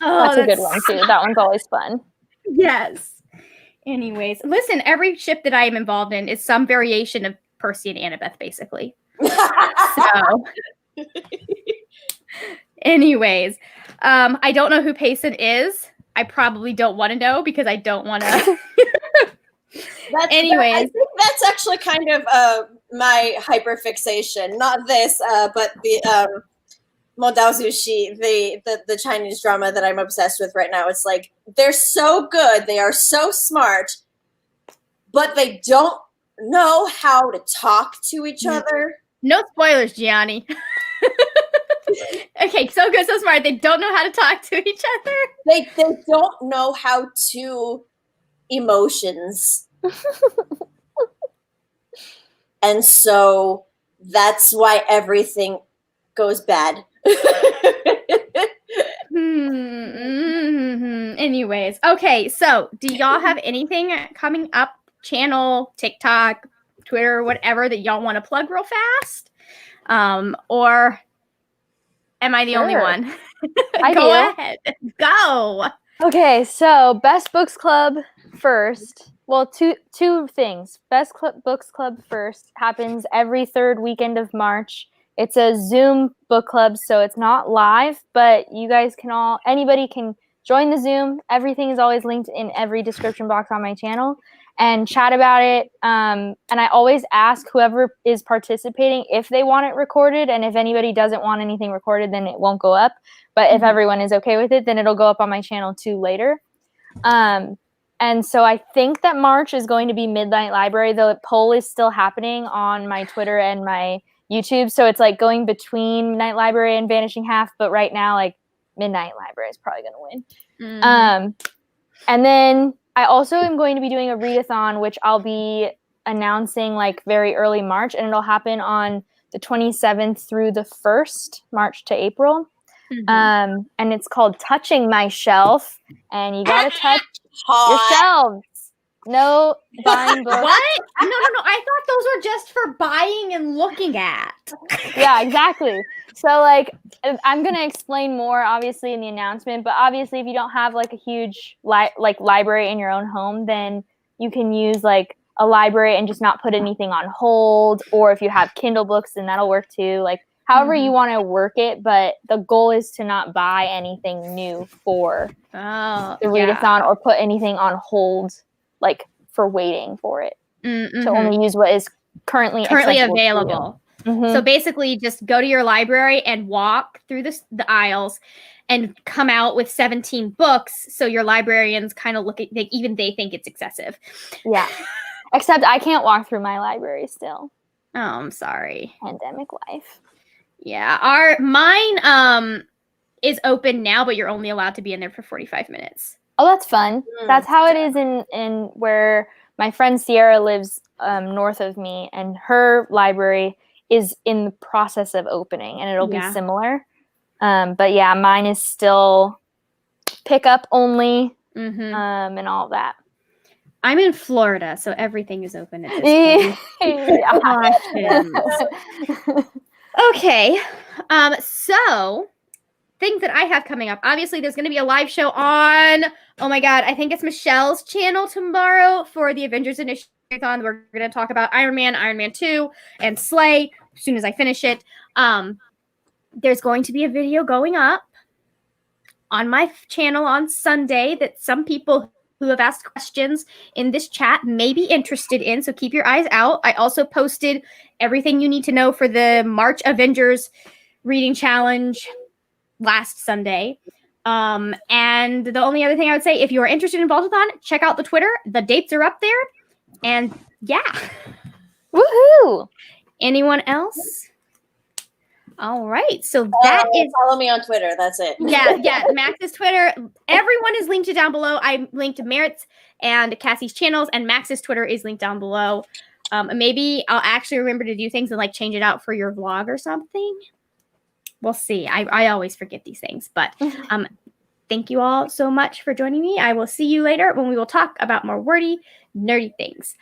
Oh, that's a good one too. That one's always fun. Yes. Anyways, listen, every ship that I am involved in is some variation of Percy and Annabeth, basically. So, anyways, I don't know who Payson is. I probably don't want to know because I don't want to. Anyways, I think that's actually kind of my hyperfixation. Not this, but the Modaozushi, the Chinese drama that I'm obsessed with right now. It's like they're so good, they are so smart, but they don't know how to talk to each other. No spoilers, Gianni. Okay, so good, so smart. They don't know how to talk to each other. They don't know how to emotions. And so that's why everything goes bad. Anyways, okay, so do y'all have anything coming up? Channel, TikTok, Twitter, whatever that y'all want to plug real fast? Or am I the only one? Go ahead. Go. Okay, so Best Books Club first. Well, two things. Books Club first happens every third weekend of March. It's a Zoom book club, so it's not live, but you guys anybody can join the Zoom. Everything is always linked in every description box on my channel. and chat about it. And I always ask whoever is participating if they want it recorded. And if anybody doesn't want anything recorded, then it won't go up. But if everyone is okay with it, then it'll go up on my channel too later. And so I think that March is going to be Midnight Library. The poll is still happening on my Twitter and my YouTube. So it's like going between Midnight Library and Vanishing Half. But right now, like Midnight Library is probably going to win. And then I also am going to be doing a readathon, which I'll be announcing like very early March. And it'll happen on the 27th through the 1st, March to April. And it's called Touching My Shelf. And you got to touch your shelves. No buying books. What? No. I thought those were just for buying and looking at. Yeah, exactly. So, like, I'm going to explain more, obviously, in the announcement. But obviously, if you don't have, like, a huge, library in your own home, then you can use, like, a library and just not put anything on hold. Or if you have Kindle books, then that'll work, too. Like, however you want to work it. But the goal is to not buy anything new for the readathon or put anything on hold, like, for waiting for it. To only use what is currently available. So basically just go to your library and walk through the aisles and come out with 17 books. So your librarians kind of look at, even they think it's excessive. Yeah. Except I can't walk through my library still. Oh, I'm sorry. Pandemic life. Yeah. Mine is open now, but you're only allowed to be in there for 45 minutes. Oh, that's fun. That's how it is in where my friend Sierra lives north of me, and her library is in the process of opening, and it'll be similar. But yeah, mine is still pickup only and all that. I'm in Florida, so everything is open at this point. Okay. So things that I have coming up. Obviously, there's going to be a live show on, oh my God, I think it's Michelle's channel tomorrow for the Avengers Initiative-thon. We're going to talk about Iron Man 2, and Slay as soon as I finish it. There's going to be a video going up on my channel on Sunday that some people who have asked questions in this chat may be interested in, so keep your eyes out. I also posted everything you need to know for the March Avengers Reading Challenge last Sunday. And the only other thing I would say, if you are interested in Vault-a-thon, check out the Twitter. The dates are up there. And yeah. Woohoo! Anyone else? All right. So that is... Follow me on Twitter. That's it. Yeah. Max's Twitter. Everyone is linked down below. I linked to Merritt's and Cassie's channels, and Max's Twitter is linked down below. Maybe I'll actually remember to do things and like change it out for your vlog or something. We'll see. I always forget these things, but thank you all so much for joining me. I will see you later when we will talk about more wordy, nerdy things.